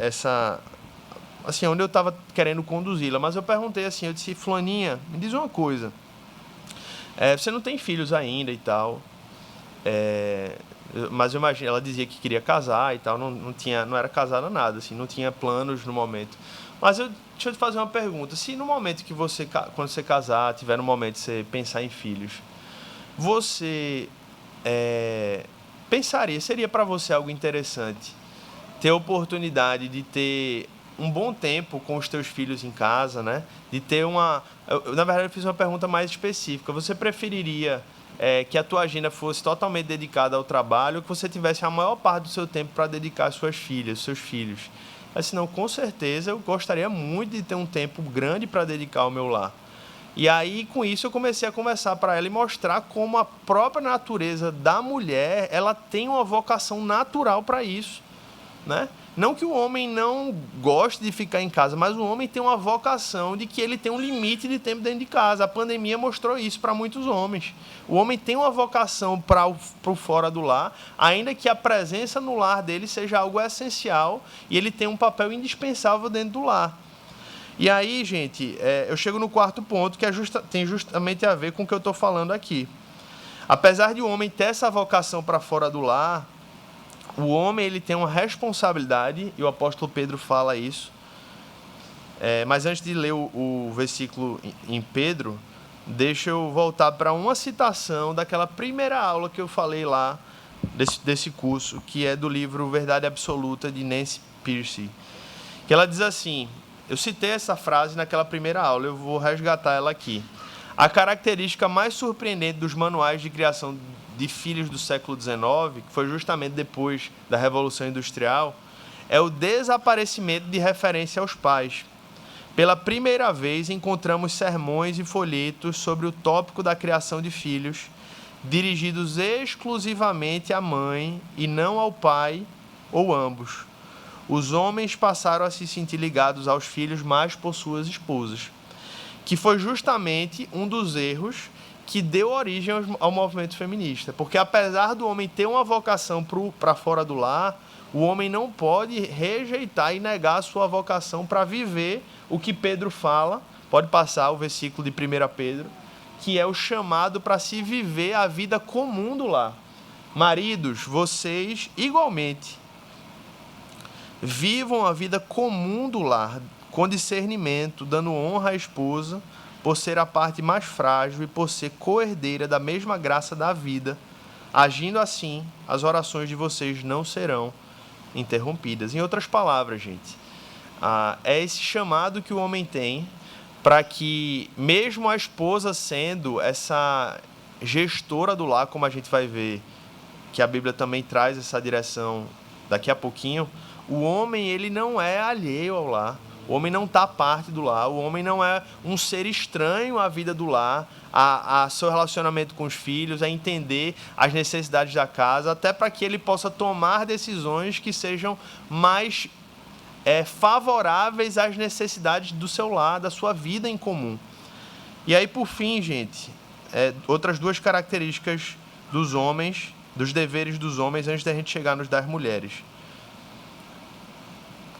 assim, onde eu estava querendo conduzi-la, mas eu perguntei assim, eu disse: Fulaninha, me diz uma coisa, você não tem filhos ainda e tal, mas eu imagino, ela dizia que queria casar e tal, não era casada nada, assim, não tinha planos no momento, mas deixa eu te fazer uma pergunta, se no momento que quando você casar, tiver no momento de você pensar em filhos, você pensaria, seria para você algo interessante ter a oportunidade de ter um bom tempo com os teus filhos em casa, né? De ter na verdade, eu fiz uma pergunta mais específica. Você preferiria que a tua agenda fosse totalmente dedicada ao trabalho, ou que você tivesse a maior parte do seu tempo para dedicar às suas filhas, seus filhos? Assim, não, com certeza eu gostaria muito de ter um tempo grande para dedicar ao meu lar. E aí, com isso, eu comecei a conversar para ela e mostrar como a própria natureza da mulher, ela tem uma vocação natural para isso, né? Não que o homem não goste de ficar em casa, mas o homem tem uma vocação de que ele tem um limite de tempo dentro de casa. A pandemia mostrou isso para muitos homens. O homem tem uma vocação para o fora do lar, ainda que a presença no lar dele seja algo essencial e ele tem um papel indispensável dentro do lar. E aí, gente, eu chego no quarto ponto, que tem justamente a ver com o que eu estou falando aqui. Apesar de o homem ter essa vocação para fora do lar, o homem ele tem uma responsabilidade, e o apóstolo Pedro fala isso. Mas antes de ler o versículo em Pedro, deixa eu voltar para uma citação daquela primeira aula que eu falei lá, desse curso, que é do livro Verdade Absoluta, de Nancy Pearcey. Que ela diz assim, eu citei essa frase naquela primeira aula, eu vou resgatar ela aqui. A característica mais surpreendente dos manuais de criação de filhos do século XIX, que foi justamente depois da Revolução Industrial, é o desaparecimento de referência aos pais. Pela primeira vez, encontramos sermões e folhetos sobre o tópico da criação de filhos, dirigidos exclusivamente à mãe e não ao pai ou ambos. Os homens passaram a se sentir ligados aos filhos mais por suas esposas, que foi justamente um dos erros que deu origem ao movimento feminista. Porque apesar do homem ter uma vocação para fora do lar, o homem não pode rejeitar e negar a sua vocação para viver o que Pedro fala. Pode passar o versículo de 1 Pedro, que é o chamado para se viver a vida comum do lar. Maridos, vocês igualmente vivam a vida comum do lar, com discernimento, dando honra à esposa, por ser a parte mais frágil e por ser coerdeira da mesma graça da vida. Agindo assim, as orações de vocês não serão interrompidas. Em outras palavras, gente, é esse chamado que o homem tem para que, mesmo a esposa sendo essa gestora do lar, como a gente vai ver, que a Bíblia também traz essa direção daqui a pouquinho, o homem ele não é alheio ao lar. O homem não está parte do lar, o homem não é um ser estranho à vida do lar, a seu relacionamento com os filhos, a entender as necessidades da casa, até para que ele possa tomar decisões que sejam mais favoráveis às necessidades do seu lar, da sua vida em comum. E aí, por fim, gente, outras duas características dos homens, dos deveres dos homens, antes da gente chegar nos das mulheres.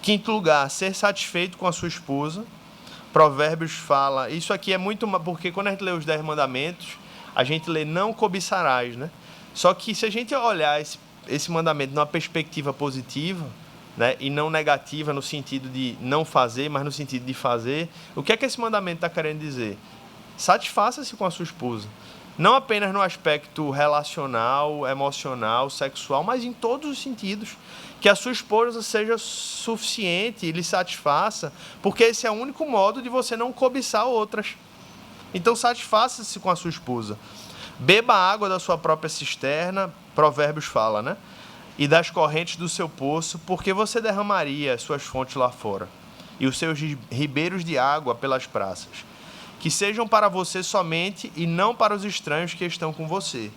Quinto lugar, ser satisfeito com a sua esposa. Provérbios fala... Isso aqui é muito... Porque quando a gente lê os 10 mandamentos, a gente lê não cobiçarás, né? Só que se a gente olhar esse mandamento numa perspectiva positiva, né, e não negativa no sentido de não fazer, mas no sentido de fazer, o que é que esse mandamento está querendo dizer? Satisfaça-se com a sua esposa. Não apenas no aspecto relacional, emocional, sexual, mas em todos os sentidos. Que a sua esposa seja suficiente e lhe satisfaça, porque esse é o único modo de você não cobiçar outras. Então, satisfaça-se com a sua esposa. Beba a água da sua própria cisterna, Provérbios fala, né? E das correntes do seu poço, porque você derramaria as suas fontes lá fora, e os seus ribeiros de água pelas praças. Que sejam para você somente e não para os estranhos que estão com você.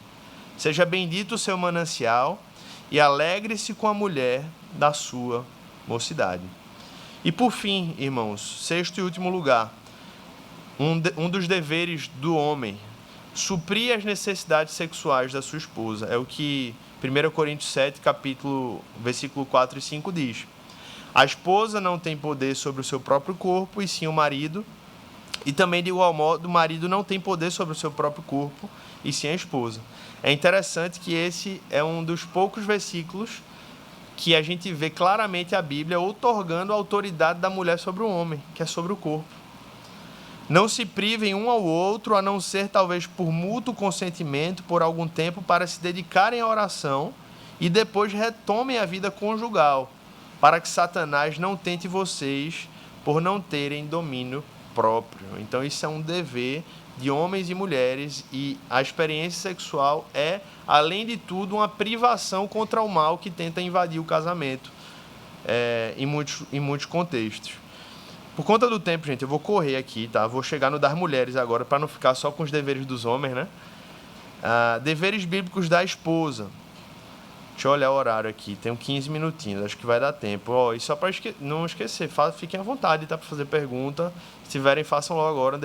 Seja bendito o seu manancial e alegre-se com a mulher da sua mocidade. E por fim, irmãos, sexto e último lugar, um dos deveres do homem, suprir as necessidades sexuais da sua esposa. É o que 1 Coríntios 7, versículo 4 e 5 diz. A esposa não tem poder sobre o seu próprio corpo, e sim o marido. E também, de igual modo, o marido não tem poder sobre o seu próprio corpo, e sim a esposa. É interessante que esse é um dos poucos versículos que a gente vê claramente a Bíblia outorgando a autoridade da mulher sobre o homem, que é sobre o corpo. Não se privem um ao outro, a não ser talvez por mútuo consentimento, por algum tempo, para se dedicarem à oração e depois retomem a vida conjugal, para que Satanás não tente vocês por não terem domínio próprio. Então isso é um dever de homens e mulheres, e a experiência sexual é, além de tudo, uma privação contra o mal que tenta invadir o casamento em muitos contextos. Por conta do tempo, gente, eu vou correr aqui, tá? Vou chegar no das mulheres agora, para não ficar só com os deveres dos homens, né? Deveres bíblicos da esposa. Deixa eu olhar o horário aqui, tenho 15 minutinhos, acho que vai dar tempo. Ó, e só para não esquecer, fiquem à vontade, tá, para fazer pergunta. Se tiverem, façam logo agora,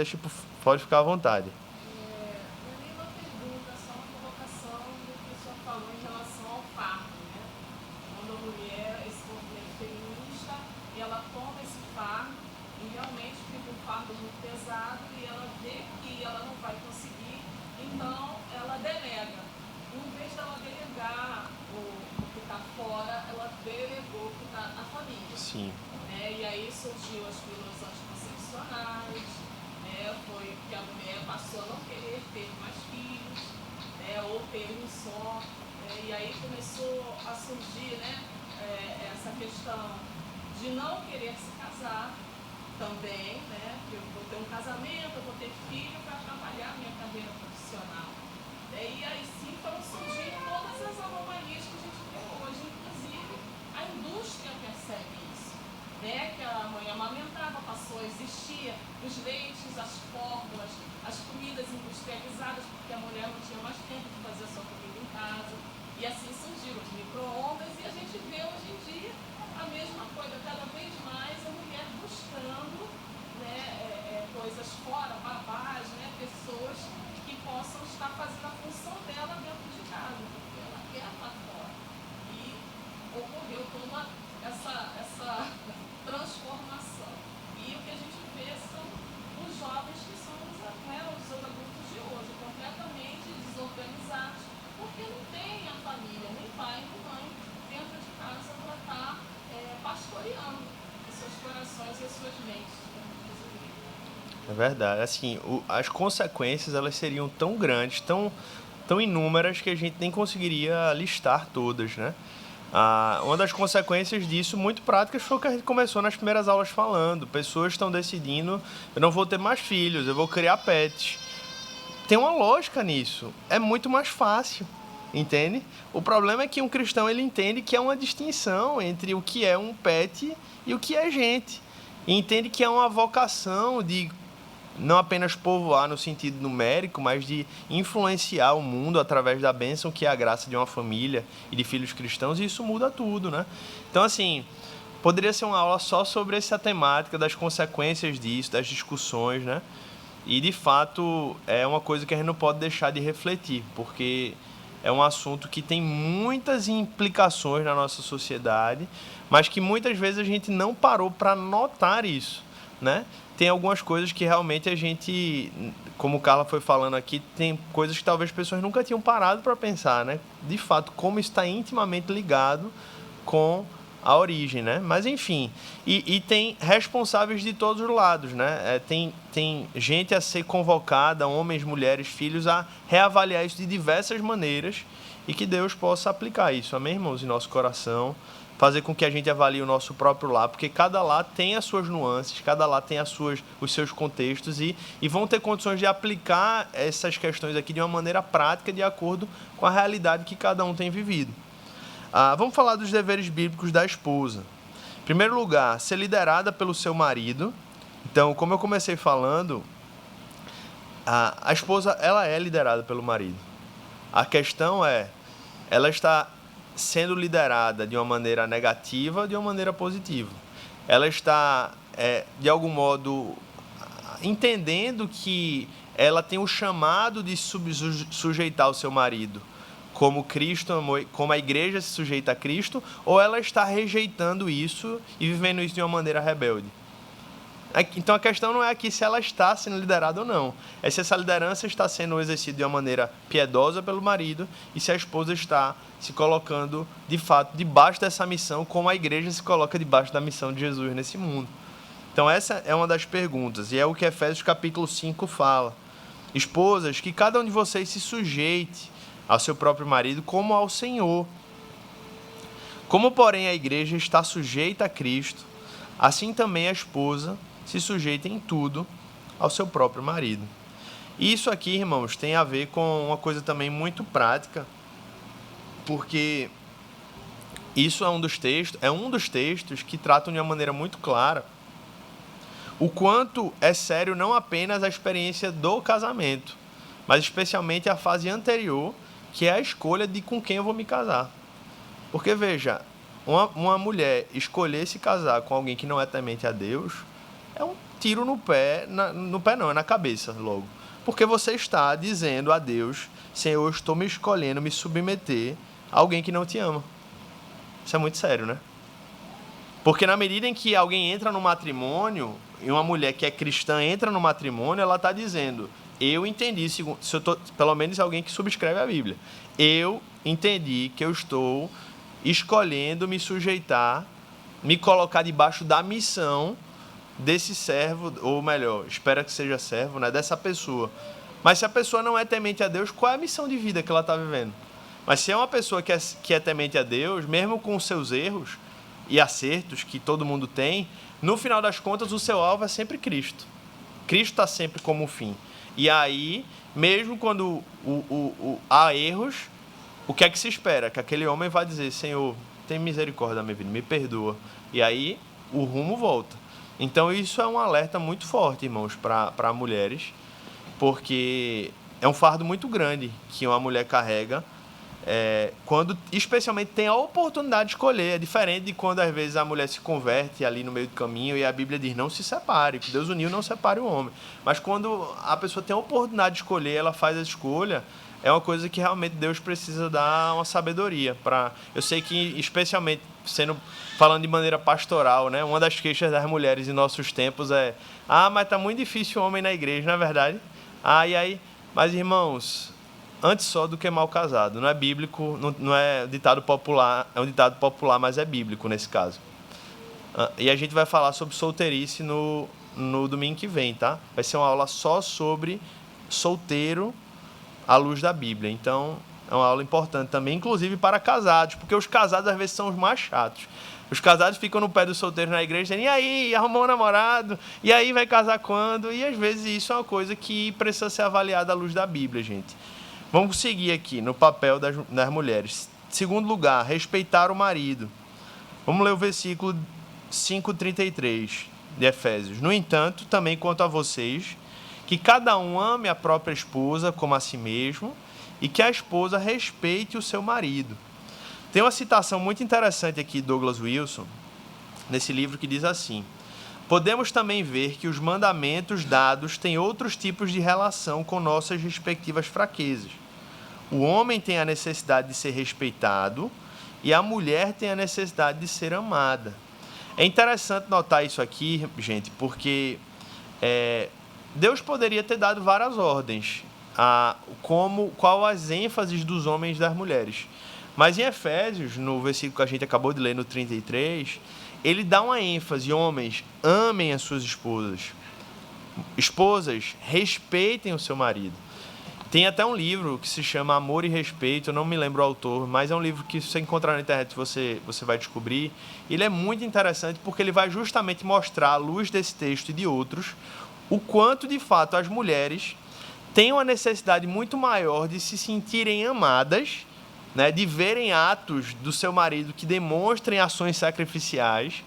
pode ficar à vontade. Não é nem uma pergunta, só uma colocação do que o senhor falou em relação ao parto, né? Quando a mulher, esse movimento feminista, ela toma esse fardo e realmente fica um fardo muito pesado e ela vê que ela não vai conseguir, então ela delega. Em vez dela delegar o que está fora, ela delegou o que está na família. Sim. E aí surgiu as pílulas anticoncepcionais, foi que a mulher passou a não querer ter mais filhos, ou ter um só, e aí começou a surgir, essa questão de não querer se casar também, que eu vou ter um casamento, eu vou ter filho para trabalhar a minha carreira profissional. E aí sim foram surgir todas as anomalias que a gente vê hoje, inclusive a indústria percebe isso, que a mãe amamentava, passou a existir os leites, as fórmulas, as comidas industrializadas, porque a mulher não tinha mais tempo de fazer a sua comida em casa, e assim surgiram os micro-ondas, e a gente vê hoje em dia a mesma coisa, cada vez mais a mulher buscando coisas fora, babás, pessoas que possam estar fazendo a função dela dentro de casa, porque ela quer estar fora. E ocorreu toda essa transformação. E o que a gente vê são os jovens que são os adultos de hoje, completamente desorganizados, porque não tem a família, nem pai, nem mãe, dentro de casa para estar pastoreando os seus corações e as suas mentes. É verdade. Assim, as consequências elas seriam tão grandes, tão inúmeras, que a gente nem conseguiria listar todas, né? Uma das consequências disso, muito práticas, foi o que a gente começou nas primeiras aulas falando. Pessoas estão decidindo, eu não vou ter mais filhos, eu vou criar pets. Tem uma lógica nisso. É muito mais fácil, entende? O problema é que um cristão ele entende que é uma distinção entre o que é um pet e o que é gente. E entende que é uma vocação de não apenas povoar no sentido numérico, mas de influenciar o mundo através da bênção que é a graça de uma família e de filhos cristãos, e isso muda tudo, né? Então, assim, poderia ser uma aula só sobre essa temática das consequências disso, das discussões, né? E, de fato, é uma coisa que a gente não pode deixar de refletir, porque é um assunto que tem muitas implicações na nossa sociedade, mas que muitas vezes a gente não parou para notar isso, né? Tem algumas coisas que realmente a gente, como o Carla foi falando aqui, tem coisas que talvez as pessoas nunca tinham parado para pensar, né? De fato, como está intimamente ligado com a origem, né? Mas, enfim, e tem responsáveis de todos os lados, né? Tem gente a ser convocada, homens, mulheres, filhos, a reavaliar isso de diversas maneiras e que Deus possa aplicar isso, amém, irmãos, em nosso coração, fazer com que a gente avalie o nosso próprio lar, porque cada lar tem as suas nuances, cada lar tem os seus contextos e vão ter condições de aplicar essas questões aqui de uma maneira prática, de acordo com a realidade que cada um tem vivido. Vamos falar dos deveres bíblicos da esposa. Em primeiro lugar, ser liderada pelo seu marido. Então, como eu comecei falando, a esposa ela é liderada pelo marido. A questão é, ela está sendo liderada de uma maneira negativa ou de uma maneira positiva. Ela está, de algum modo, entendendo que ela tem o chamado de sujeitar o seu marido, como Cristo, como a igreja se sujeita a Cristo, ou ela está rejeitando isso e vivendo isso de uma maneira rebelde. Então a questão não é aqui se ela está sendo liderada ou não, é se essa liderança está sendo exercida de uma maneira piedosa pelo marido e se a esposa está se colocando, de fato, debaixo dessa missão, como a igreja se coloca debaixo da missão de Jesus nesse mundo. Então essa é uma das perguntas, e é o que Efésios capítulo 5 fala. Esposas, que cada um de vocês se sujeite ao seu próprio marido como ao Senhor. Como, porém, a igreja está sujeita a Cristo, assim também a esposa se sujeita em tudo ao seu próprio marido. E isso aqui, irmãos, tem a ver com uma coisa também muito prática, porque isso é um dos textos que tratam de uma maneira muito clara o quanto é sério não apenas a experiência do casamento, mas especialmente a fase anterior, que é a escolha de com quem eu vou me casar. Porque, veja, uma mulher escolher se casar com alguém que não é temente a Deus é um tiro no pé, no pé não, é na cabeça logo. Porque você está dizendo a Deus, Senhor, eu estou me escolhendo me submeter a alguém que não te ama. Isso é muito sério, né? Porque na medida em que alguém entra no matrimônio, e uma mulher que é cristã entra no matrimônio, ela está dizendo, eu entendi, se eu tô, pelo menos alguém que subscreve a Bíblia, eu entendi que eu estou escolhendo me sujeitar, me colocar debaixo da missão desse servo, ou melhor, espera que seja servo, né, dessa pessoa. Mas se a pessoa não é temente a Deus, qual é a missão de vida que ela está vivendo? Mas se é uma pessoa que é temente a Deus, mesmo com os seus erros e acertos que todo mundo tem, no final das contas o seu alvo é sempre Cristo. Cristo está sempre como fim. E aí, mesmo quando há erros, o que é que se espera? Que aquele homem vai dizer, Senhor, tem misericórdia da minha vida, me perdoa. E aí o rumo volta. Então isso é um alerta muito forte, irmãos, para mulheres, porque é um fardo muito grande que uma mulher carrega, quando especialmente tem a oportunidade de escolher. É diferente de quando às vezes a mulher se converte ali no meio do caminho e a Bíblia diz não se separe, que Deus uniu, não separe o homem. Mas quando a pessoa tem a oportunidade de escolher, ela faz a escolha, é uma coisa que realmente Deus precisa dar uma sabedoria para. Eu sei que, especialmente falando de maneira pastoral, né, uma das queixas das mulheres em nossos tempos é: mas tá muito difícil o homem na igreja, não é verdade? E aí, mas irmãos, antes só do que mal casado, não é bíblico, não é ditado popular, é um ditado popular, mas é bíblico nesse caso. E a gente vai falar sobre solteirice no domingo que vem, tá? Vai ser uma aula só sobre solteiro à luz da Bíblia. Então, é uma aula importante também, inclusive para casados, porque os casados às vezes são os mais chatos. Os casados ficam no pé dos solteiros na igreja dizendo, e aí, arrumou um namorado? E aí, vai casar quando? E às vezes isso é uma coisa que precisa ser avaliada à luz da Bíblia, gente. Vamos seguir aqui no papel das mulheres. Segundo lugar, respeitar o marido. Vamos ler o versículo 5:33 de Efésios. No entanto, também quanto a vocês, que cada um ame a própria esposa como a si mesmo e que a esposa respeite o seu marido. Tem uma citação muito interessante aqui de Douglas Wilson, nesse livro, que diz assim: podemos também ver que os mandamentos dados têm outros tipos de relação com nossas respectivas fraquezas. O homem tem a necessidade de ser respeitado e a mulher tem a necessidade de ser amada. É interessante notar isso aqui, gente, porque Deus poderia ter dado várias ordens, qual as ênfases dos homens e das mulheres. Mas em Efésios, no versículo que a gente acabou de ler, no 33, ele dá uma ênfase: homens, amem as suas esposas. Esposas, respeitem o seu marido. Tem até um livro que se chama Amor e Respeito, eu não me lembro o autor, mas é um livro que, se você encontrar na internet, você vai descobrir. Ele é muito interessante porque ele vai justamente mostrar, à luz desse texto e de outros, o quanto, de fato, as mulheres têm uma necessidade muito maior de se sentirem amadas, né, de verem atos do seu marido que demonstrem ações sacrificiais,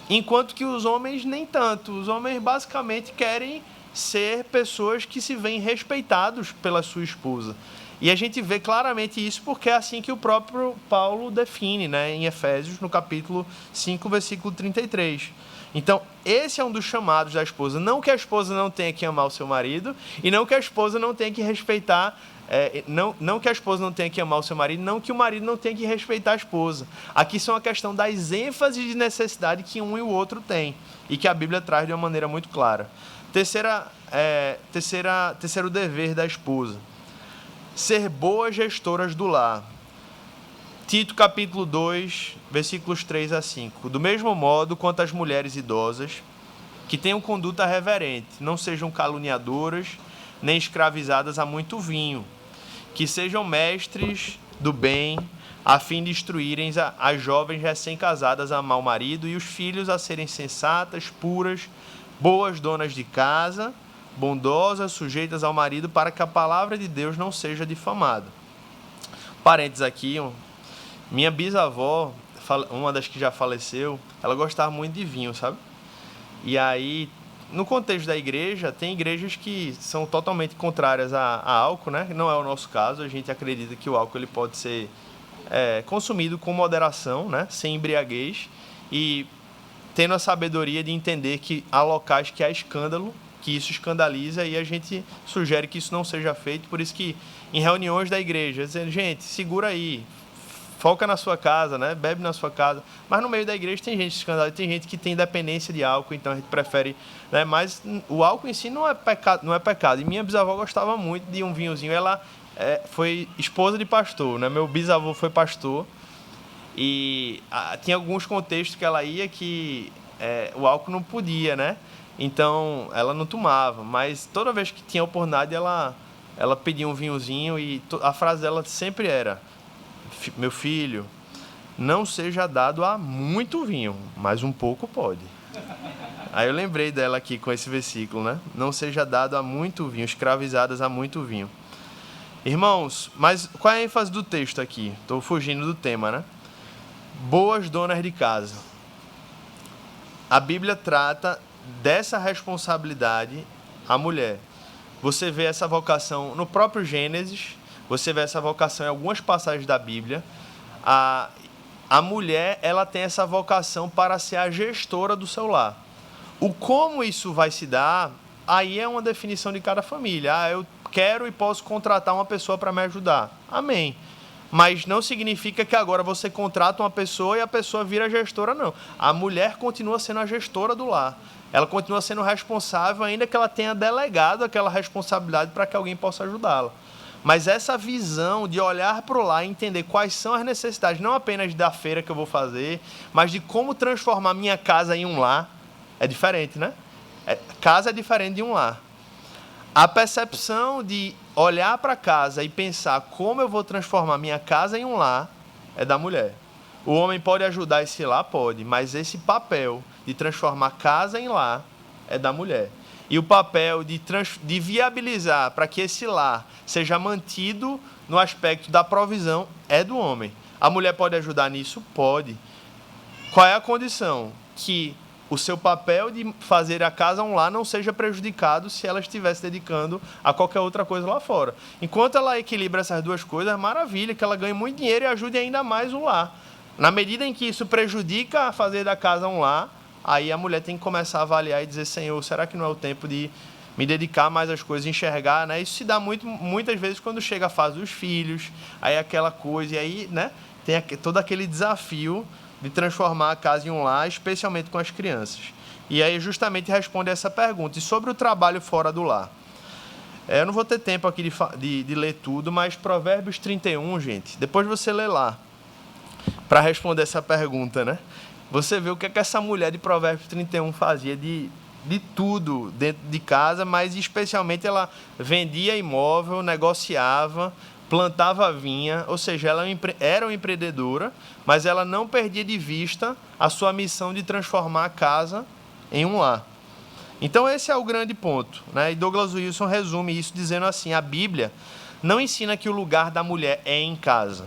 enquanto que os homens nem tanto. Os homens basicamente querem ser pessoas que se veem respeitados pela sua esposa. E a gente vê claramente isso porque é assim que o próprio Paulo define, né, em Efésios, no capítulo 5, versículo 33. Então, esse é um dos chamados da esposa. Não que a esposa não tenha que amar o seu marido, e não que a esposa não tenha que respeitar, não que a esposa não tenha que amar o seu marido, não que o marido não tenha que respeitar a esposa. Aqui são a questão das ênfases de necessidade que um e o outro têm, e que a Bíblia traz de uma maneira muito clara. Terceiro dever da esposa: ser boas gestoras do lar. Tito capítulo 2, versículos 3 a 5. Do mesmo modo quanto as mulheres idosas, que tenham conduta reverente, não sejam caluniadoras, nem escravizadas a muito vinho, que sejam mestres do bem, a fim de instruírem as jovens recém-casadas a amar o marido e os filhos a serem sensatas, puras, boas donas de casa, bondosas, sujeitas ao marido, para que a palavra de Deus não seja difamada. Parênteses aqui, minha bisavó, uma das que já faleceu, ela gostava muito de vinho, sabe? E aí, no contexto da igreja, tem igrejas que são totalmente contrárias a álcool, né? Não é o nosso caso, a gente acredita que o álcool ele pode ser consumido com moderação, né? Sem embriaguez, e tendo a sabedoria de entender que há locais que há escândalo, que isso escandaliza, e a gente sugere que isso não seja feito. Por isso que em reuniões da igreja, dizendo, gente, segura aí, foca na sua casa, né? Bebe na sua casa. Mas no meio da igreja tem gente escandalosa, tem gente que tem dependência de álcool, então a gente prefere, né? Mas o álcool em si não é pecado. E minha bisavó gostava muito de um vinhozinho. Ela foi esposa de pastor, né? Meu bisavô foi pastor. E tinha alguns contextos que ela ia que o álcool não podia, né? Então ela não tomava. Mas toda vez que tinha oportunidade, ela pedia um vinhozinho, e a frase dela sempre era: meu filho, não seja dado a muito vinho, mas um pouco pode. Aí eu lembrei dela aqui com esse versículo, né? Não seja dado a muito vinho, escravizadas a muito vinho. Irmãos, mas qual é a ênfase do texto aqui? Estou fugindo do tema, né? Boas donas de casa. A Bíblia trata dessa responsabilidade à mulher. Você vê essa vocação no próprio Gênesis, você vê essa vocação em algumas passagens da Bíblia. A mulher, ela tem essa vocação para ser a gestora do seu lar. O como isso vai se dar, aí é uma definição de cada família. Eu quero e posso contratar uma pessoa para me ajudar. Amém. Mas não significa que agora você contrata uma pessoa e a pessoa vira gestora, não. A mulher continua sendo a gestora do lar. Ela continua sendo responsável, ainda que ela tenha delegado aquela responsabilidade para que alguém possa ajudá-la. Mas essa visão de olhar para o lar e entender quais são as necessidades, não apenas da feira que eu vou fazer, mas de como transformar minha casa em um lar, é diferente, né? Casa é diferente de um lar. A percepção de olhar para casa e pensar como eu vou transformar minha casa em um lar é da mulher. O homem pode ajudar esse lar? Pode, mas esse papel de transformar casa em lar é da mulher. E o papel de viabilizar para que esse lar seja mantido no aspecto da provisão é do homem. A mulher pode ajudar nisso? Pode. Qual é a condição? Que o seu papel de fazer a casa um lar não seja prejudicado se ela estiver se dedicando a qualquer outra coisa lá fora. Enquanto ela equilibra essas duas coisas, é maravilha, que ela ganhe muito dinheiro e ajude ainda mais o lar. Na medida em que isso prejudica a fazer da casa um lar, aí a mulher tem que começar a avaliar e dizer, Senhor, será que não é o tempo de me dedicar mais às coisas, enxergar, né? Isso se dá muitas vezes quando chega a fase dos filhos, aí aquela coisa, e aí, né, tem todo aquele desafio de transformar a casa em um lar, especialmente com as crianças. E aí justamente responde a essa pergunta. E sobre o trabalho fora do lar? Eu não vou ter tempo aqui de ler tudo, mas Provérbios 31, gente, depois você lê lá, para responder essa pergunta, né? Você vê o que essa mulher de Provérbios 31 fazia de tudo dentro de casa, mas especialmente ela vendia imóvel, negociava, plantava vinha, ou seja, ela era uma empreendedora, mas ela não perdia de vista a sua missão de transformar a casa em um lar. Então esse é o grande ponto, né? E Douglas Wilson resume isso dizendo assim: a Bíblia não ensina que o lugar da mulher é em casa.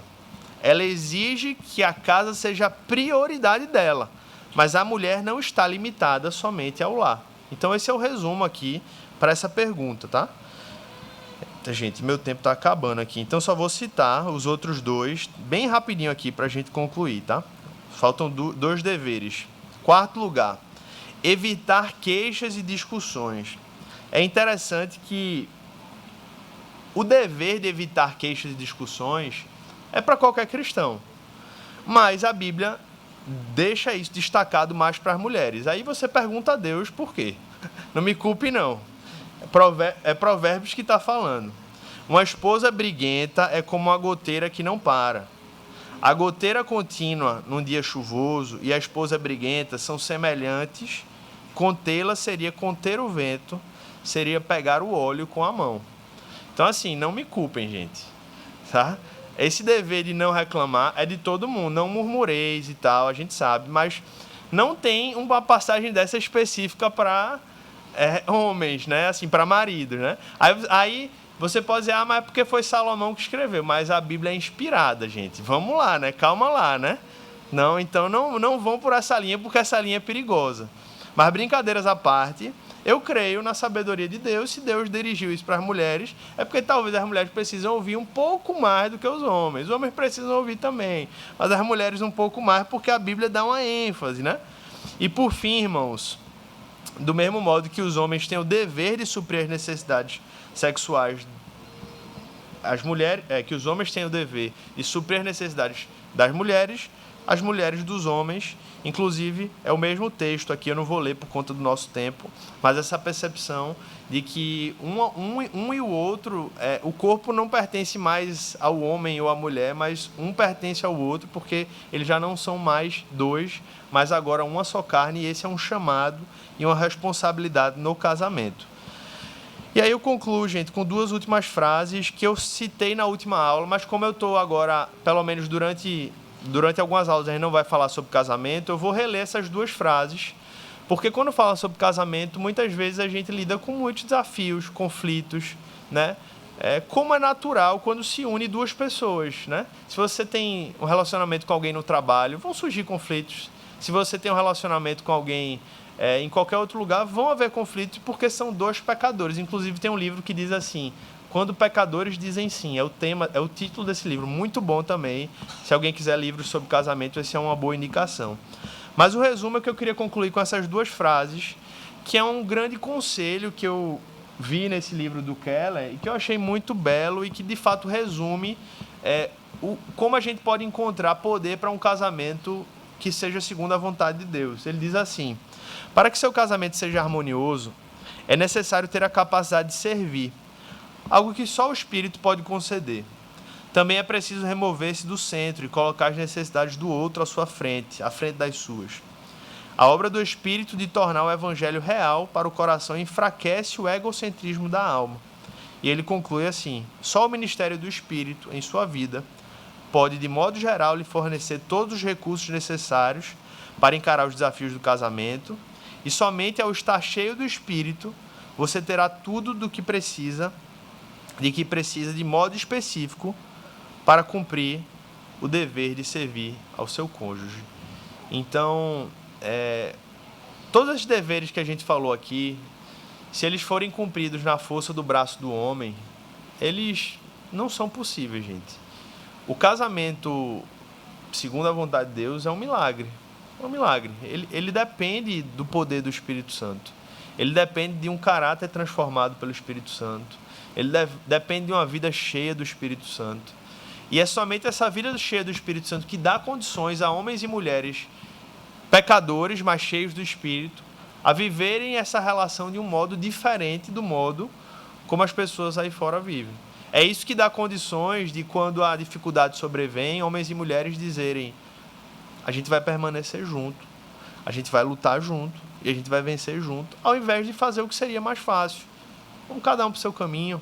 Ela exige que a casa seja a prioridade dela, mas a mulher não está limitada somente ao lar. Então esse é o resumo aqui para essa pergunta, tá? Gente, meu tempo está acabando aqui, então só vou citar os outros dois bem rapidinho aqui para a gente concluir, tá? Faltam dois deveres. Quarto lugar, evitar queixas e discussões. É interessante que o dever de evitar queixas e discussões é para qualquer cristão, mas a Bíblia deixa isso destacado mais para as mulheres. Aí você pergunta a Deus por quê? Não me culpe, não. É Provérbios que está falando. Uma esposa briguenta é como uma goteira que não para. A goteira contínua num dia chuvoso e a esposa briguenta são semelhantes. Contê-la seria conter o vento, seria pegar o óleo com a mão. Então, assim, não me culpem, gente. Tá? Esse dever de não reclamar é de todo mundo. Não murmureis e tal, a gente sabe. Mas não tem uma passagem dessa específica para homens, né? Assim, para maridos, né? Aí você pode dizer, mas é porque foi Salomão que escreveu. Mas a Bíblia é inspirada, gente. Vamos lá, né? Calma lá, né? Não, então não vão por essa linha, porque essa linha é perigosa. Mas brincadeiras à parte, eu creio na sabedoria de Deus. Se Deus dirigiu isso para as mulheres, é porque talvez as mulheres precisam ouvir um pouco mais do que os homens. Os homens precisam ouvir também, mas as mulheres um pouco mais, porque a Bíblia dá uma ênfase, né? E por fim, irmãos, do mesmo modo que os homens têm o dever de suprir as necessidades sexuais, que os homens têm o dever de suprir as necessidades das mulheres, as mulheres dos homens. Inclusive, é o mesmo texto aqui, eu não vou ler por conta do nosso tempo, mas essa percepção de que um e o outro, o corpo não pertence mais ao homem ou à mulher, mas um pertence ao outro, porque eles já não são mais dois, mas agora uma só carne, e esse é um chamado e uma responsabilidade no casamento. E aí eu concluo, gente, com duas últimas frases que eu citei na última aula, mas como eu estou agora, pelo menos durante algumas aulas a gente não vai falar sobre casamento, eu vou reler essas duas frases, porque quando fala sobre casamento, muitas vezes a gente lida com muitos desafios, conflitos, né? Como é natural quando se une duas pessoas, né? Se você tem um relacionamento com alguém no trabalho, vão surgir conflitos. Se você tem um relacionamento com alguém em qualquer outro lugar, vão haver conflitos, porque são dois pecadores. Inclusive tem um livro que diz assim: Quando pecadores dizem sim. É o título desse livro, muito bom também. Se alguém quiser livros sobre casamento, esse é uma boa indicação. Mas o resumo é que eu queria concluir com essas duas frases, que é um grande conselho que eu vi nesse livro do Keller e que eu achei muito belo e que de fato resume como a gente pode encontrar poder para um casamento que seja segundo a vontade de Deus. Ele diz assim: para que seu casamento seja harmonioso, é necessário ter a capacidade de servir, algo que só o Espírito pode conceder. Também é preciso remover-se do centro e colocar as necessidades do outro à sua frente, à frente das suas. A obra do Espírito de tornar o Evangelho real para o coração enfraquece o egocentrismo da alma. E ele conclui assim: só o ministério do Espírito em sua vida pode, de modo geral, lhe fornecer todos os recursos necessários para encarar os desafios do casamento, e somente ao estar cheio do Espírito você terá tudo de que precisa de modo específico para cumprir o dever de servir ao seu cônjuge. Então, todos os deveres que a gente falou aqui, se eles forem cumpridos na força do braço do homem, eles não são possíveis, gente. O casamento, segundo a vontade de Deus, é um milagre. É um milagre. Ele depende do poder do Espírito Santo. Ele depende de um caráter transformado pelo Espírito Santo. Ele depende de uma vida cheia do Espírito Santo. E é somente essa vida cheia do Espírito Santo que dá condições a homens e mulheres pecadores, mas cheios do Espírito, a viverem essa relação de um modo diferente do modo como as pessoas aí fora vivem. É isso que dá condições de, quando a dificuldade sobrevém, homens e mulheres dizerem: a gente vai permanecer junto, a gente vai lutar junto e a gente vai vencer junto, ao invés de fazer o que seria mais fácil. Vamos cada um para o seu caminho.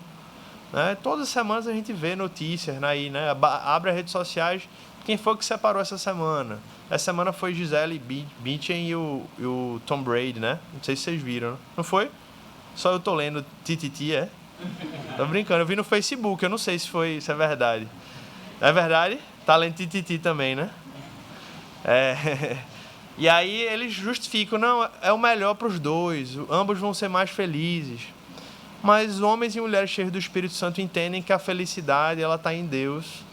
Né? Todas as semanas a gente vê notícias aí, né? Abre as redes sociais, quem foi que separou essa semana? Essa semana foi Gisele Bündchen e o Tom Brady, né? Não sei se vocês viram, não foi? Só eu tô lendo tititi, é? Tô brincando, eu vi no Facebook, eu não sei se é verdade. É verdade? Tá lendo tititi também, né? E aí eles justificam: não, é o melhor para os dois, ambos vão ser mais felizes. Mas homens e mulheres cheios do Espírito Santo entendem que a felicidade ela está em Deus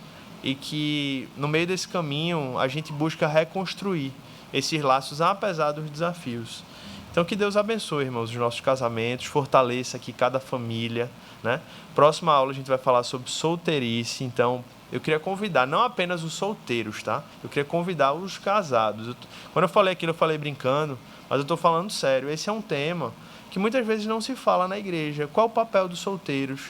e que no meio desse caminho a gente busca reconstruir esses laços apesar dos desafios. Então que Deus abençoe, irmãos, os nossos casamentos, fortaleça aqui cada família, né? Próxima aula a gente vai falar sobre solteirice, então eu queria convidar não apenas os solteiros, tá? Eu queria convidar os casados. Quando eu falei aquilo, eu falei brincando, mas eu estou falando sério. Esse é um tema que muitas vezes não se fala na igreja. Qual o papel dos solteiros?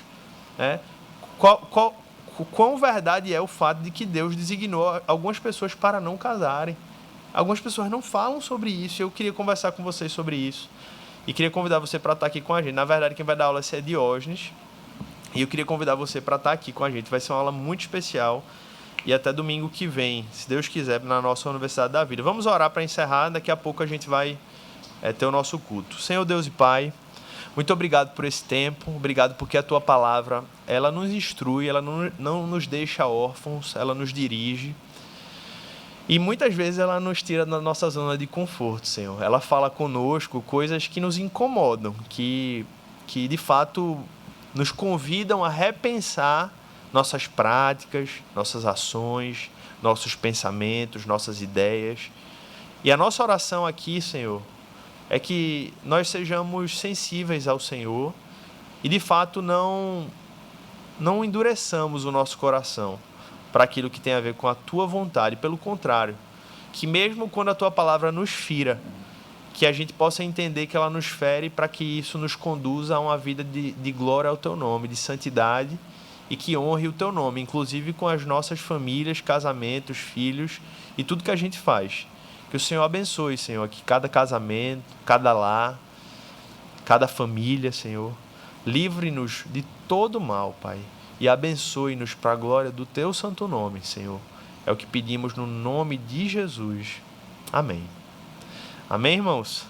Quão verdade é o fato de que Deus designou algumas pessoas para não casarem? Algumas pessoas não falam sobre isso. Eu queria conversar com vocês sobre isso. E queria convidar você para estar aqui com a gente. Na verdade, quem vai dar aula é Diógenes. E eu queria convidar você para estar aqui com a gente. Vai ser uma aula muito especial. E até domingo que vem, se Deus quiser, na nossa Universidade da Vida. Vamos orar para encerrar. Daqui a pouco a gente vai ter o nosso culto. Senhor Deus e Pai, muito obrigado por esse tempo. Obrigado porque a Tua palavra, ela nos instrui, ela não nos deixa órfãos, ela nos dirige. E muitas vezes ela nos tira da nossa zona de conforto, Senhor. Ela fala conosco coisas que nos incomodam, que de fato nos convidam a repensar nossas práticas, nossas ações, nossos pensamentos, nossas ideias. E a nossa oração aqui, Senhor, é que nós sejamos sensíveis ao Senhor e de fato não endureçamos o nosso coração para aquilo que tem a ver com a Tua vontade. Pelo contrário, que mesmo quando a Tua palavra nos fira, que a gente possa entender que ela nos fere para que isso nos conduza a uma vida de glória ao Teu nome, de santidade, e que honre o Teu nome, inclusive com as nossas famílias, casamentos, filhos e tudo que a gente faz. Que o Senhor abençoe, Senhor, que cada casamento, cada lar, cada família, Senhor, livre-nos de todo mal, Pai, e abençoe-nos para a glória do Teu santo nome, Senhor. É o que pedimos no nome de Jesus. Amém. Amém, irmãos?